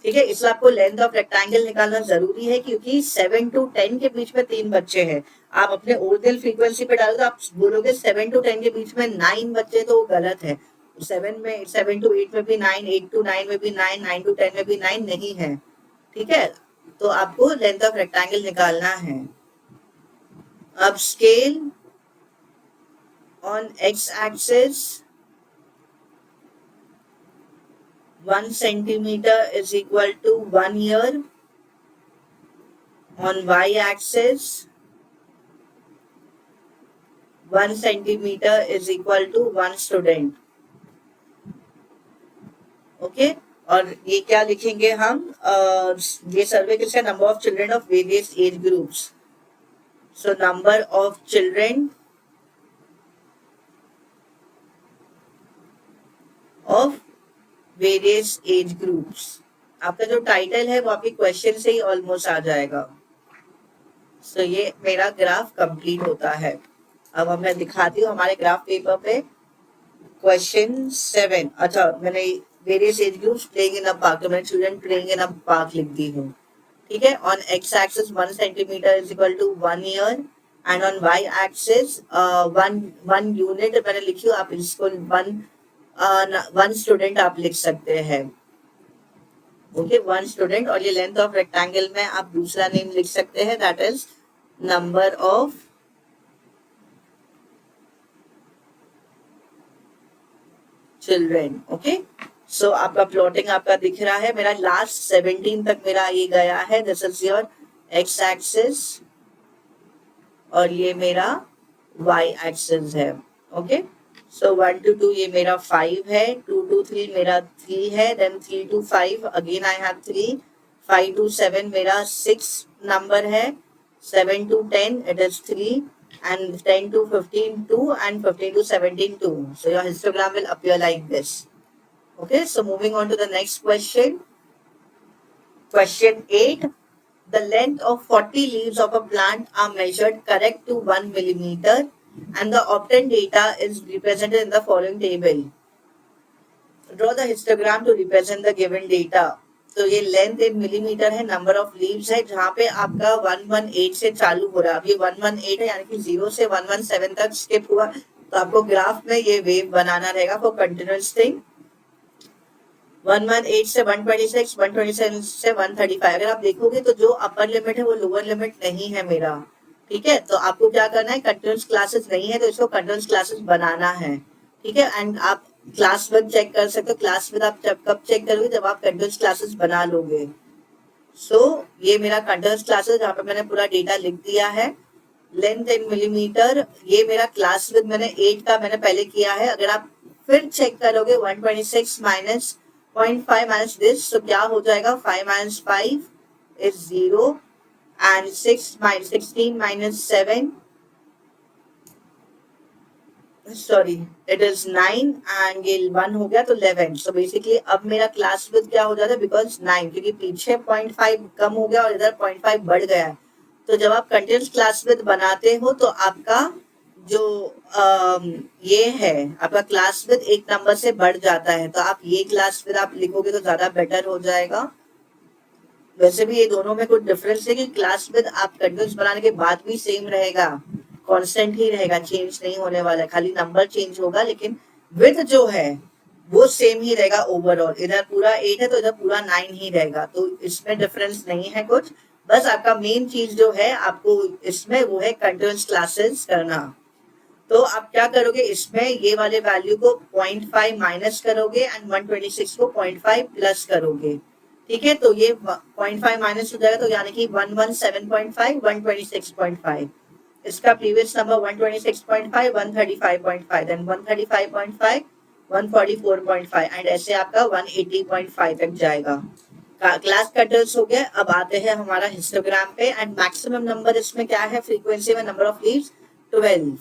ठीक है, इसलिए आपको लेंथ ऑफ रेक्टेंगल निकालना जरूरी है, क्योंकि 7 to 10 के बीच में 3 बच्चे हैं। आप अपने ओरिजिनल फ्रीक्वेंसी पे डालोगे, आप बोलोगे 7 to 10 के बीच में 9 बच्चे, तो वो गलत है। 7 to 8 में भी 9, 8 to 9 में भी 9, 9 to 10 में भी 9 नहीं है। ठीक है, तो आपको लेंथ ऑफ रेक्टेंगल निकालना है। अब scale on x-axis 1 centimeter is equal to 1 year. On y-axis 1 centimeter is equal to 1 student. Okay और ये क्या लिखेंगे हम ये सर्वे किसका number of children of various age groups. So number of children of various age groups. आपका जो title है वो आपके क्वेश्चन से ही ऑलमोस्ट आ जाएगा. सो ये मेरा ग्राफ कंप्लीट होता है. अब मैं दिखाती हूँ हमारे ग्राफ पेपर पे क्वेश्चन 7. अच्छा मैंने various age groups playing in a park, तो मैंने children playing in a park लिख दी हूँ. ठीक है. On x axis 1 centimetre is equal to 1 year and on y axis 1 unit मैंने लिखी हूँ. आप इसको 1 स्टूडेंट आप लिख सकते हैं. Okay 1 student. और ये लेंथ ऑफ रेक्टेंगल में आप दूसरा नेम लिख सकते हैं, that is number of children. Okay so आपका प्लॉटिंग आपका दिख रहा है. मेरा लास्ट 17 तक मेरा ये गया है. This is your x axis और ये मेरा वाई एक्सिस है. ओके सो 1 to 2 ये मेरा 5 है. 2 to 3 मेरा 3 है. Then 3 to 5 again I have 3. 5 to 7 मेरा 6 नंबर है. 7 to 10 it is 3 and 10 to 15 2 and 15 to 17 2. So your histogram will appear like this. Okay, so moving on to the next question. Question 8. The length of 40 leaves of a plant are measured correct to 1 millimeter and the obtained data is represented in the following table. Draw the histogram to represent the given data. तो ये length in millimetre है, number of leaves है, जहाँ पे आपका 118 से चालू हो रहा है. अब ये 118 है यानी कि 0 से 117 तक स्किप हुआ, तो आपको ग्राफ में ये वेव बनाना रहेगा फॉर कंटिन्यूअस थिंग. 118 से 126, 127 से 135. अगर आप देखोगे तो जो अपर लिमिट है वो लोअर लिमिट नहीं है मेरा. ठीक है. तो आपको क्या करना है, कंटिन्यूअस क्लासेस नहीं है तो इसको कंटिन्यूअस क्लासेस बनाना है. ठीक है. एंड आप क्लास विद चेक कर सकते हो. क्लास विद आप कब चेक करोगे, जब आप कंटिन्यूअस क्लासेस बना लोगे. सो ये मेरा कंटिन्यूअस क्लासेस जहाँ पे मैंने पूरा डेटा लिख दिया है. लेंथ इन मिलीमीटर, ये मेरा क्लास विद मैंने 8 का मैंने पहले किया है. अगर आप फिर चेक करोगे 126 माइनस 0.5 माइनस दिस, तो क्या हो जाएगा, 5 minus 5 is 0 and 16 minus 7 sorry it is 9 and ये 1 हो गया तो 11. सो बेसिकली अब मेरा क्लास विद क्या हो जाता है, बिकॉज 9 क्योंकि पीछे 0.5 कम हो गया और इधर 0.5 बढ़ गया है. तो जब आप कंटिन्यूअस क्लास विद बनाते हो तो आपका जो ये है आपका क्लास विद एक नंबर से बढ़ जाता है. तो आप ये क्लास विद आप लिखोगे तो ज्यादा बेटर हो जाएगा. वैसे भी ये दोनों में कुछ डिफरेंस है कि क्लास विद आप कंटिन्यूअस बनाने के बाद भी सेम रहेगा, कांस्टेंट ही रहेगा, चेंज नहीं होने वाला है, खाली नंबर चेंज होगा, लेकिन विद जो है वो सेम ही रहेगा ओवरऑल. इधर पूरा 8 है तो इधर पूरा 9 ही रहेगा. तो इसमें डिफरेंस नहीं है कुछ. बस आपका मेन चीज जो है आपको इसमें वो है कंटिन्यूअस क्लासेस करना. तो आप क्या करोगे, इसमें ये वाले वैल्यू को 0.5 माइनस करोगे एंड 126 को 0.5 प्लस करोगे. ठीक है. तो ये 0.5 माइनस हो जाएगा तो यानी कि 117.5 126.5. इसका प्रीवियस नंबर 126.5 135.5 देन 135.5 144.5 एंड ऐसे आपका 180.5 तक जाएगा. क्लास कटर्स हो गया. अब आते हैं हमारा हिस्टोग्राम पे एंड मैक्सिमम नंबर इसमें क्या है, फ्रीक्वेंसी में नंबर ऑफ लीव्स 12.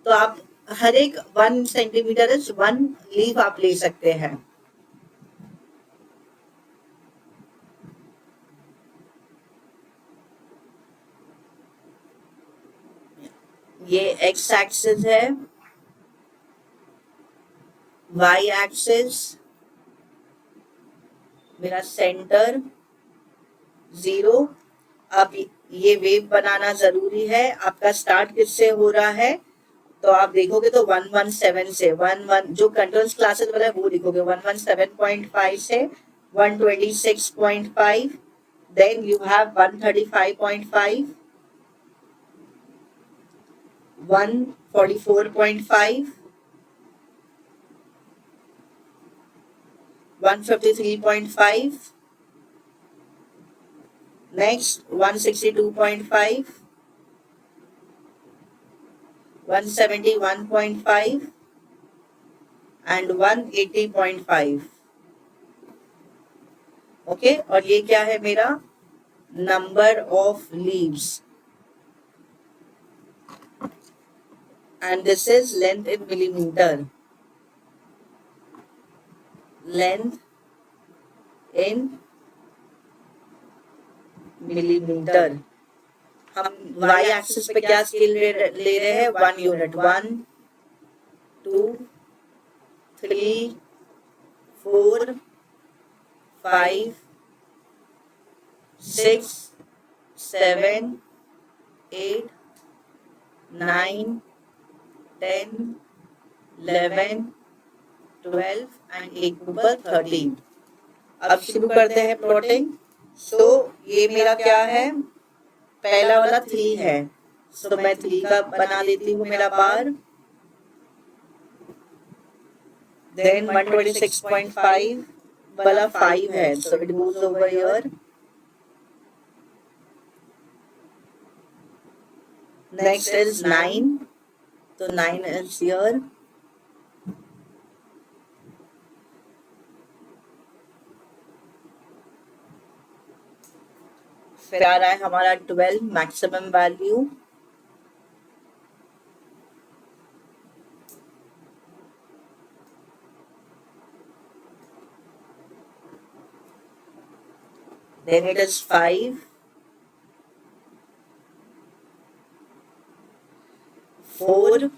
तो आप हर एक 1 सेंटीमीटर इज 1 लीव आप ले सकते हैं. ये एक्स एक्सिस है, वाई एक्सिस मेरा सेंटर 0. अब ये वेव बनाना जरूरी है. आपका स्टार्ट किससे हो रहा है, तो आप देखोगे तो 117 से 11 जो कंट्रोल्स क्लासेस वाला है वो लिखोगे 117.5 से 126.5 then you have 135.5 144.5, 153.5, next 162.5, 171.5 and 180.5. Okay, और ये क्या है मेरा number of leaves and this is length in millimeter. Length in millimeter. हम y एक्सिस पे क्या स्केल ले रहे हैं? 1 यूनिट. 1 2 3 4 5 6 7 8 9 10 11 12 एंड एक ऊपर 13. अब शुरू करते हैं प्लॉटिंग. सो ये मेरा क्या है? पहला वाला 3 है. सो मैं 3 का बना देती हूँ मेरा बार. देन 126.5 वाला 5 है, so it goes over here. Next is 9, तो 9 इज हियर. फिर आ रहा है हमारा 12 maximum value. Then it is 5, 4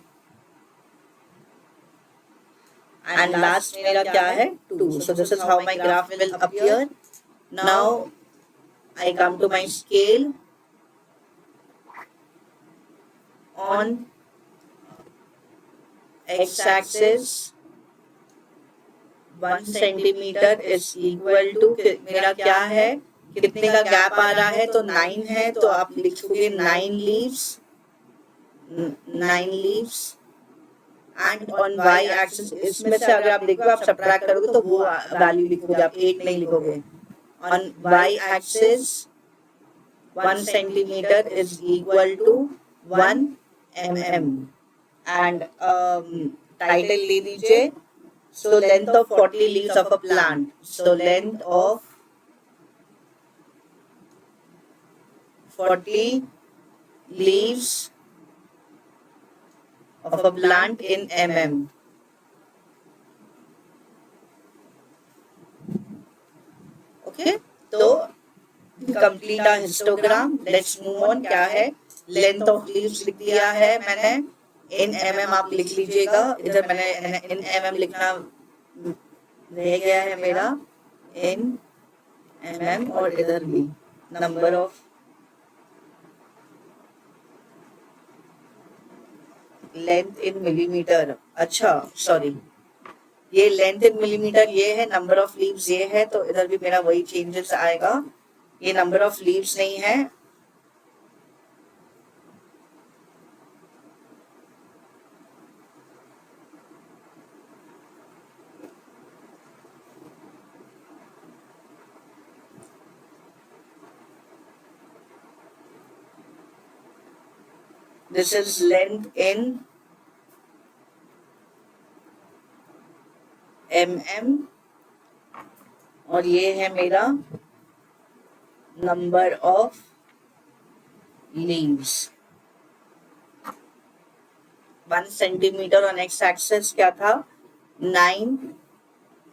and last मेरा क्या है? 2. So this is how my graph will appear. Now I come to my scale. On x-axis 1 centimeter is equal to मेरा क्या है? कितने का गैप आ रहा है? तो 9 है, तो आप लिखोगे 9 leaves. 9 leaves. And on y axis इसमें से अगर आप देखो, आप सब्ट्रैक्ट करोगे तो वो वैल्यू लिखोगे, आप 8 नहीं लिखोगे. On y axis 1 centimeter is equal to 1 mm and title ले दीजिए. So length of 40 leaves of a plant. So length of 40 leaves of a plant in mm. Okay, तो complete a histogram. Let's move on. क्या है? Length of leaves लिख दिया है मैंने. in mm आप लिख लीजिएगा. इधर मैंने in mm लिखना रह गया है मेरा. in mm और इधर भी number of length in millimetre. अच्छा सॉरी, ये लेंथ इन मिलीमीटर ये है, नंबर ऑफ लीव्स ये है, तो इधर भी मेरा वही चेंजेस आएगा. ये नंबर ऑफ लीव्स नहीं है. This is length in mm और ये है मेरा number of leaves. 1 centimetre on x axis क्या था? 9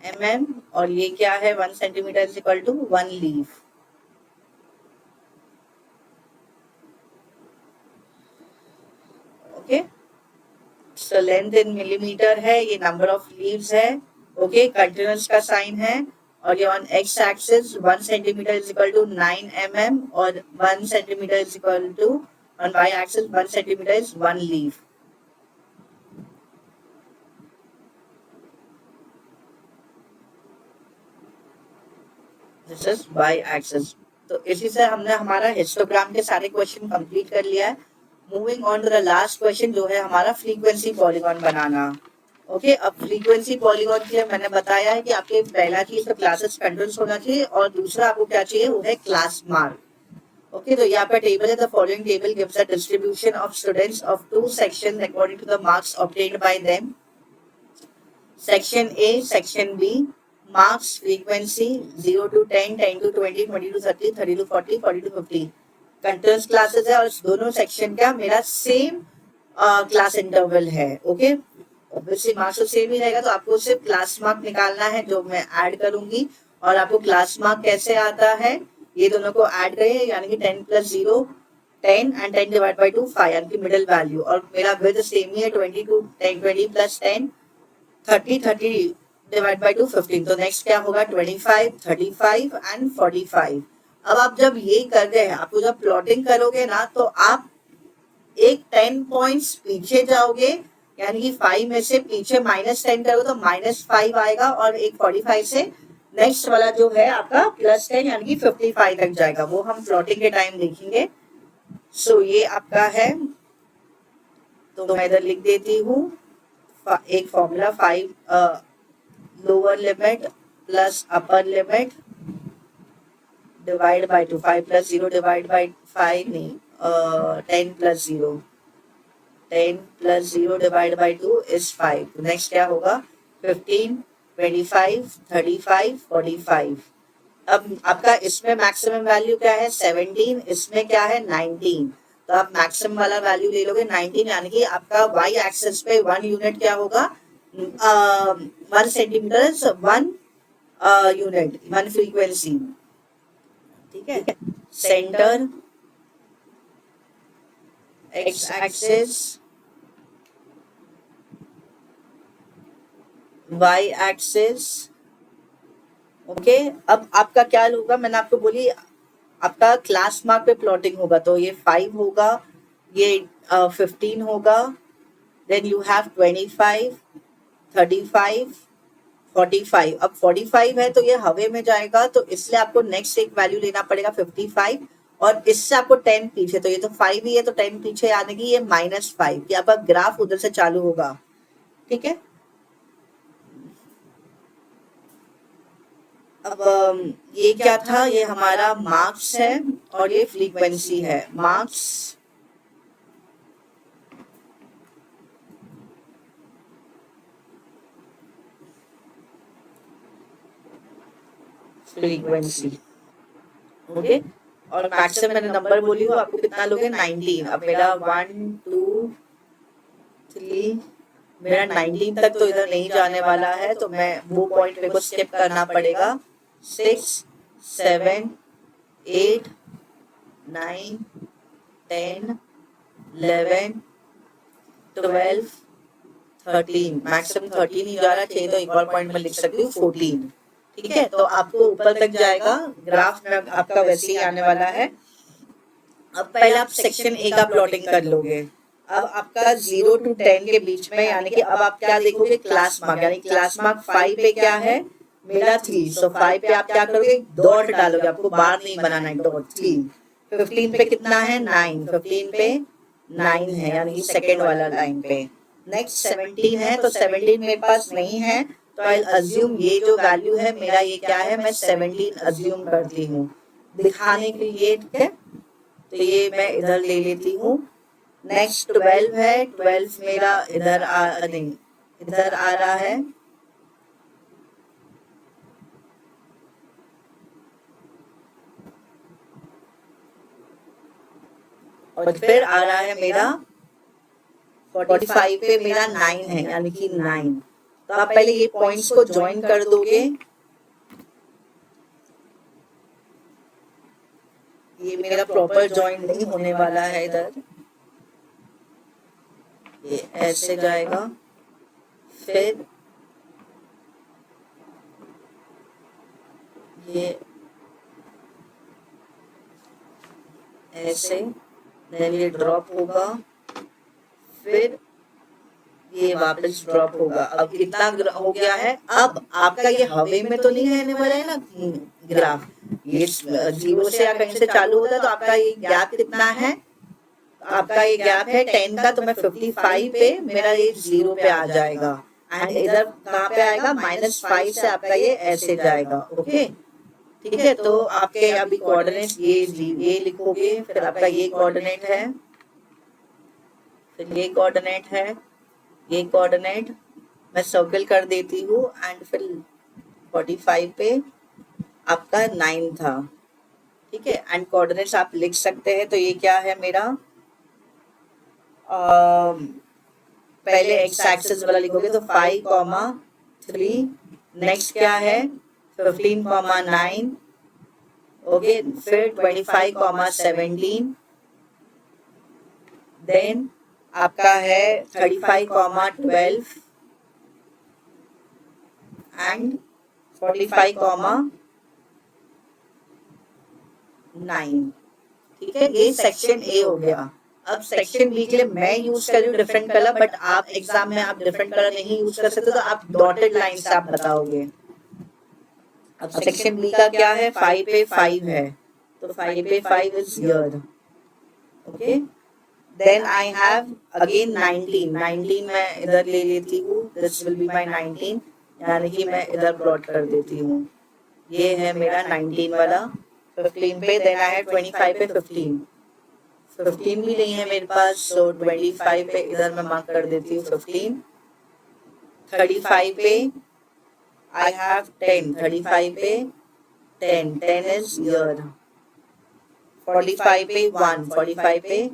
mm और ये क्या है? 1 centimetre is equal to 1 leave. Okay, so length in millimetre है, ये नंबर ऑफ लीव्स है. ओके, कंटिन्यूअस का साइन है. और ये on x axis 1 centimetre is equal to 9 mm और 1 centimetre is equal to on y axis 1 centimetre is 1 leave. This is y axis. तो इसी से हमने हमारा हिस्टोग्राम के सारे क्वेश्चन कंप्लीट कर लिया है. Moving on to the last question जो है हमारा फ्रीक्वेंसी पॉलीगॉन बनाना। ओके, अब फ्रीक्वेंसी पॉलीगॉन के लिए मैंने बताया है कि आपके पहला चीज तो क्लासेस कंट्रोल्स होना चाहिए और दूसरा आपको क्या चाहिए वो है क्लास मार्क। ओके, तो यहाँ पर टेबल है, the following table gives the distribution of students of two section according to the marks obtained by them. Section A, section B, marks frequency 0 to 10, 10 to 20, 20 to 30, 30 to 40, 40 to 50 continuous classes है और दोनों section का मेरा same class interval है। Okay, obviously marks तो same ही रहेगा, तो आपको सिर्फ क्लास मार्क निकालना है जो मैं ऐड करूंगी। और आपको क्लास मार्क कैसे आता है, ये दोनों को ऐड करें, यानी कि 10 + 0 10 एंड 10 डिवाइड बाय 2 5, यानी कि मिडिल वैल्यू। और मेरा विड्थ सेम ही है 20 to 10, 20 + 10 30, 30 डिवाइड बाय 2 15। तो नेक्स्ट क्या होगा 25, 35 एंड 45। अब आप जब ये कर रहे हैं, आपको जब प्लॉटिंग करोगे ना तो आप एक 10 पॉइंट्स पीछे जाओगे, यानी कि 5 में से पीछे -10 करोगे तो -5 आएगा, और एक 45 से नेक्स्ट वाला जो है आपका +10 यानी कि 55 तक जाएगा। वो हम प्लॉटिंग के टाइम देखेंगे। सो ये आपका है, तो मैं इधर लिख देती हूँ एक formula 5 lower limit plus upper limit divide by 2, 5 + 0 divide by 5 नहीं, 10 + 0, 10 + 0 डिवाइड बाय 2 इज 5। नेक्स्ट क्या होगा 15, 25, 35, 45। अब आपका इसमें मैक्सिमम वैल्यू क्या है 17, इसमें क्या है 19, तो आप मैक्सिमम वाला वैल्यू ले लोगे 19, यानी कि आपका वाई एक्सिस पे 1 यूनिट क्या होगा 1 सेंटीमीटर 1 यूनिट 1 फ्रीक्वेंसी। ठीक है, centre x axis y axis. Okay, अब आपका क्या होगा, मैंने आपको बोली आपका क्लास मार्क पे प्लॉटिंग होगा, तो ये 5 होगा, ये 15 होगा, देन यू हैव 25, 35, 45। अब 45 है तो ये हवे में जाएगा, तो इसलिए आपको नेक्स्ट एक वैल्यू लेना पड़ेगा 55, और इससे आपको 10 पीछे, तो ये तो 5 ही है तो 10 पीछे आने की ये -5 कि आपका ग्राफ उधर से चालू होगा। ठीक है, अब ये क्या था, ये हमारा मार्क्स है और ये फ्रीक्वेंसी है। Marks frequency. ओके, और मैक्सिमम मैंने नंबर बोली हूँ, आपको कितना लोगे 19। अब मेरा 1 2 3 मेरा 19 तक तो इधर नहीं जाने वाला है, तो मैं वो पॉइंट मेरे को स्किप करना पड़ेगा। 6 7 8 9 10 11 12 13, मैक्सिमम 13 ही जा रहा चाहिए, तो एक और पॉइंट में लिख सकती हूँ 14। ठीक है, तो आपको ऊपर तक जाएगा ग्राफ में आपका वैसे ही आने वाला है। अब पहले आप सेक्शन ए का प्लॉटिंग कर लोगे। अब आपका 0 to 10 के बीच में, यानी कि अब आप क्या देखोगे क्लास मार्क, यानी क्लास मार्क 5 पे क्या है मेरा 3, सो 5 पे आप क्या करोगे डॉट डालोगे, आपको बार नहीं बनाना है, डॉट 3। 15 पे कितना है 9, 15 पे 9 है, यानी कि सेकेंड वाला लाइन पे। नेक्स्ट 17 है, तो 17 मेरे पास नहीं है, तो आई अज्यूम ये जो वैल्यू है मेरा ये क्या है, मैं 17 अज्यूम करती हूँ दिखाने के लिए। ठीक है, तो ये मैं इधर ले लेती हूँ। नेक्स्ट 12 है, 12 मेरा इधर नहीं इधर आ रहा है, और फिर आ रहा है मेरा 45 पे मेरा 9 है, यानी कि 9। तो आप पहले ये पॉइंट्स को ज्वाइन कर दोगे, ये मेरा प्रॉपर ज्वाइन नहीं होने वाला है, इधर ये ऐसे जाएगा, फिर ये ऐसे, देन ये ड्रॉप होगा, फिर ये वापस ड्रॉप होगा। अब कितना हो गया है, अब आपका ये हवे में तो नहीं रहने वाला है ना ग्राफ, ये 0 से या कहीं से चालू होता है, तो आपका ये गैप कितना है, आपका ये गैप है 10 का, तो मैं 55 पे मेरा ये 0 पे आ जाएगा, एंड इधर कहाँ पे आएगा, -5 से आपका ये ऐसे जाएगा। ओके, ठीक है। तो आपके अभी कोऑर्डिनेट ये लिखोगे, फिर आपका ये कोऑर्डिनेट है, फिर ये कोऑर्डिनेट है, ये कोऑर्डिनेट मैं सर्कल कर देती हूँ, एंड फिर 45 पे आपका 9 था, ठीक है। एंड कोऑर्डिनेट्स आप लिख सकते हैं। तो ये क्या है मेरा, पहले एक्स एक्सिस वाला लिखोगे तो 5,3, नेक्स्ट क्या है 15,9, ओके, फिर 25,17, देन आपका है 35,12 एंड 45,9, ठीक है। ये सेक्शन ए हो गया। अब सेक्शन बी के लिए मैं यूज कर रही हूँ डिफरेंट कलर, बट आप एग्जाम में आप डिफरेंट कलर नहीं यूज कर सकते, तो आप डॉटेड लाइन से आप बताओगे। अब सेक्शन बी का क्या है, 5 पे 5 है, तो 5 पे 5 is here, okay. Then I have again 19 मैं इधर ले लेती हूँ, दिस विल बी माय 19, यानी कि मैं इधर प्लॉट कर देती हूँ। ये है मेरा 19 वाला 15 पे, देन आई हैव 25 पे 15 भी नहीं है मेरे पास, सो 25 पे इधर मैं मार्क कर देती हूँ 15। 35 पे आई हैव 10, 35 पे 10 इज हियर। 45 पे 1, 45 पे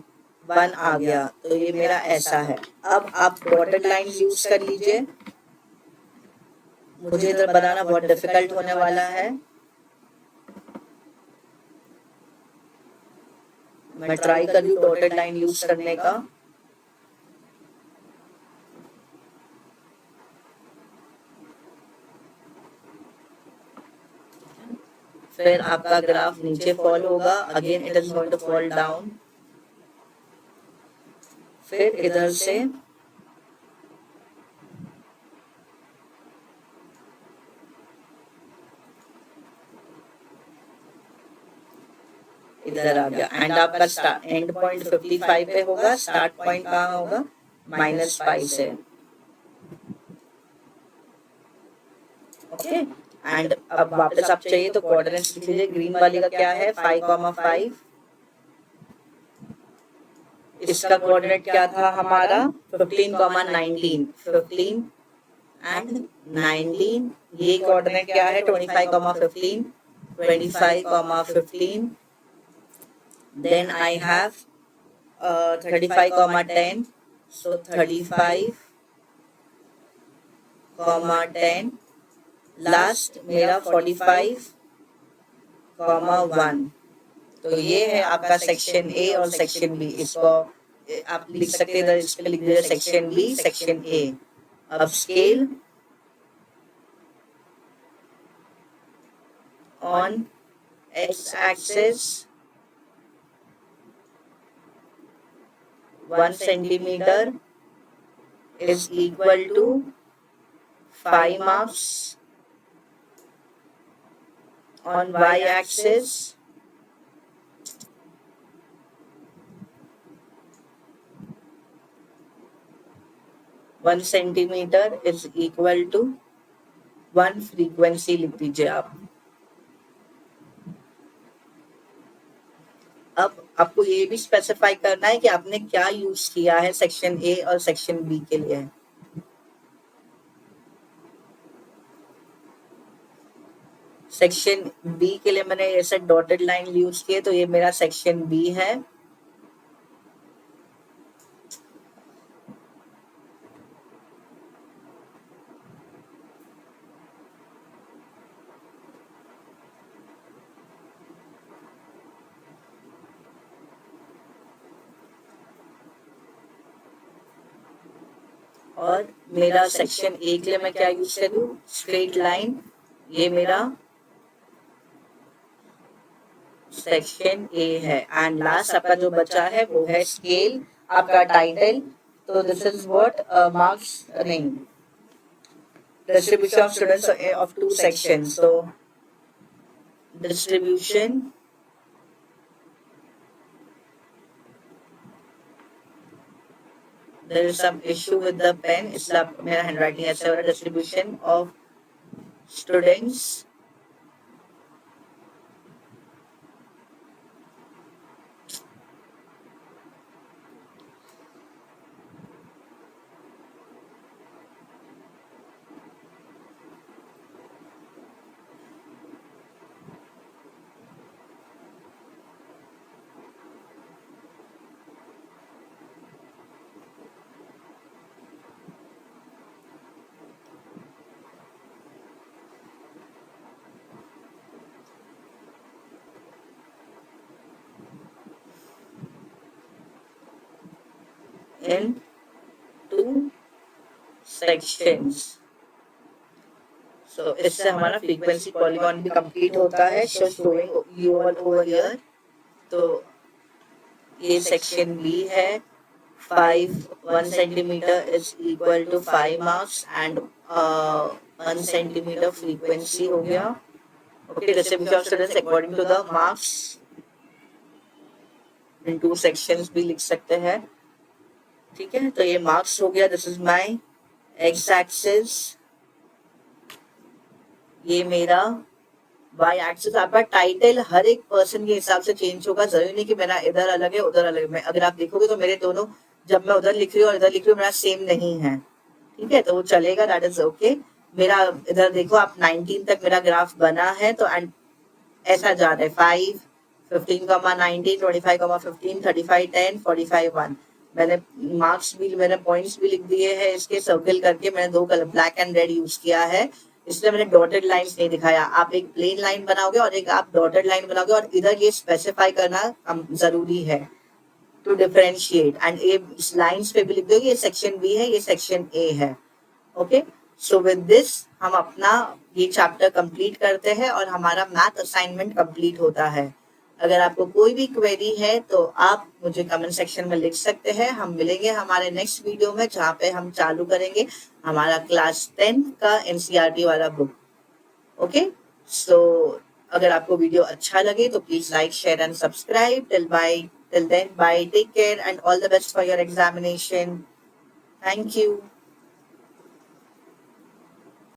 1 आ गया, तो ये मेरा ऐसा है। अब आप डॉटेड लाइन यूज कर लीजिए, मुझे इधर बनाना बहुत डिफिकल्ट होने वाला है। मैं ट्राई कर रही हूँ डॉटेड लाइन यूज करने का। फिर आपका ग्राफ नीचे फॉल होगा, again it is going to fall down. फिर इधर से इधर आ गया, एंड आपका एंड पॉइंट 55 पे होगा, स्टार्ट पॉइंट कहाँ होगा, -5 से, ओके। एंड अब वापस आप चाहिए तो कोऑर्डिनेट्स लिख लीजिए। ग्रीन वाली का क्या है 5,5, इसका कोऑर्डिनेट क्या था हमारा 15,19, 15 एंड 19, ये कोऑर्डिनेट क्या है 25,15, 25,15, then I have 35,10, so 35,10, last मेरा 45,1। तो ये है आपका सेक्शन ए और सेक्शन बी। इसको आप लिख सकते हैं, इस पे लिख दीजिए सेक्शन बी, सेक्शन ए। अब scale on x axis 1 centimeter is equal to 5 marks. On y axis 1 centimeter is equal to 1 frequency लिख दीजिए आप। अब आपको ये भी स्पेसिफाई करना है कि आपने क्या यूज किया है सेक्शन ए और सेक्शन बी के लिए। सेक्शन बी के लिए मैंने ऐसे डॉटेड लाइन यूज किए, तो ये मेरा सेक्शन बी है। और मेरा सेक्शन ए के लिए मैं क्या यूज करूँ, स्ट्रेट लाइन। ये मेरा सेक्शन ए है, एंड लास्ट आपका जो बचा है वो है स्केल, आपका टाइटल। तो दिस इज व्हाट मार्क्स नहीं, distribution of students of 2 sections। तो distribution there is some issue with the pen, इसलिए मेरा handwriting ऐसे हो रहा है. Distribution of students in two sections. So इससे हमारा frequency polygon भी complete होता है. So showing you all over here. तो ये section B है. 1 centimeter is equal to 5 marks and 1 centimeter frequency हो गया. Okay, distribution of students according to the marks in two sections भी लिख सकते हैं. ठीक है, तो ये marks हो गया. This is my x axis. ये मेरा y axis. आपका टाइटल हर एक पर्सन के हिसाब से चेंज होगा. जरूरी नहीं कि मेरा इधर अलग है उधर अलग है. अगर आप देखोगे तो मेरे दोनों, जब मैं उधर लिख रही हूँ और इधर लिख रही हूँ, मेरा सेम नहीं है. ठीक है, तो वो चलेगा. That is okay. मेरा इधर देखो आप 19 तक मेरा ग्राफ बना है. तो एंड ऐसा जा रहा है 5, 15, 19, 25, 15, 35, 10, 45, 1. मैंने मार्क्स भी, मैंने पॉइंट्स भी लिख दिए हैं इसके सर्कल करके. मैंने दो colour black and red use किया है, इसलिए मैंने डॉटेड लाइंस नहीं दिखाया. आप एक प्लेन लाइन बनाओगे और एक आप डॉटेड लाइन बनाओगे, और इधर ये स्पेसिफाई करना जरूरी है टू डिफरेंशिएट. एंड ये लाइंस पे भी लिख दोगे ये सेक्शन बी है, ये सेक्शन ए है. ओके, सो विद दिस हम अपना ये चैप्टर कंप्लीट करते हैं और हमारा मैथ असाइनमेंट कंप्लीट होता है. अगर आपको कोई भी क्वेरी है तो आप मुझे कमेंट सेक्शन में लिख सकते हैं. हम मिलेंगे हमारे नेक्स्ट वीडियो में, जहाँ पे हम चालू करेंगे हमारा क्लास 10 का एनसीईआरटी वाला बुक. ओके, सो अगर आपको वीडियो अच्छा लगे तो please like, share and subscribe. Till then, bye, take care and all the best for your examination. Thank you.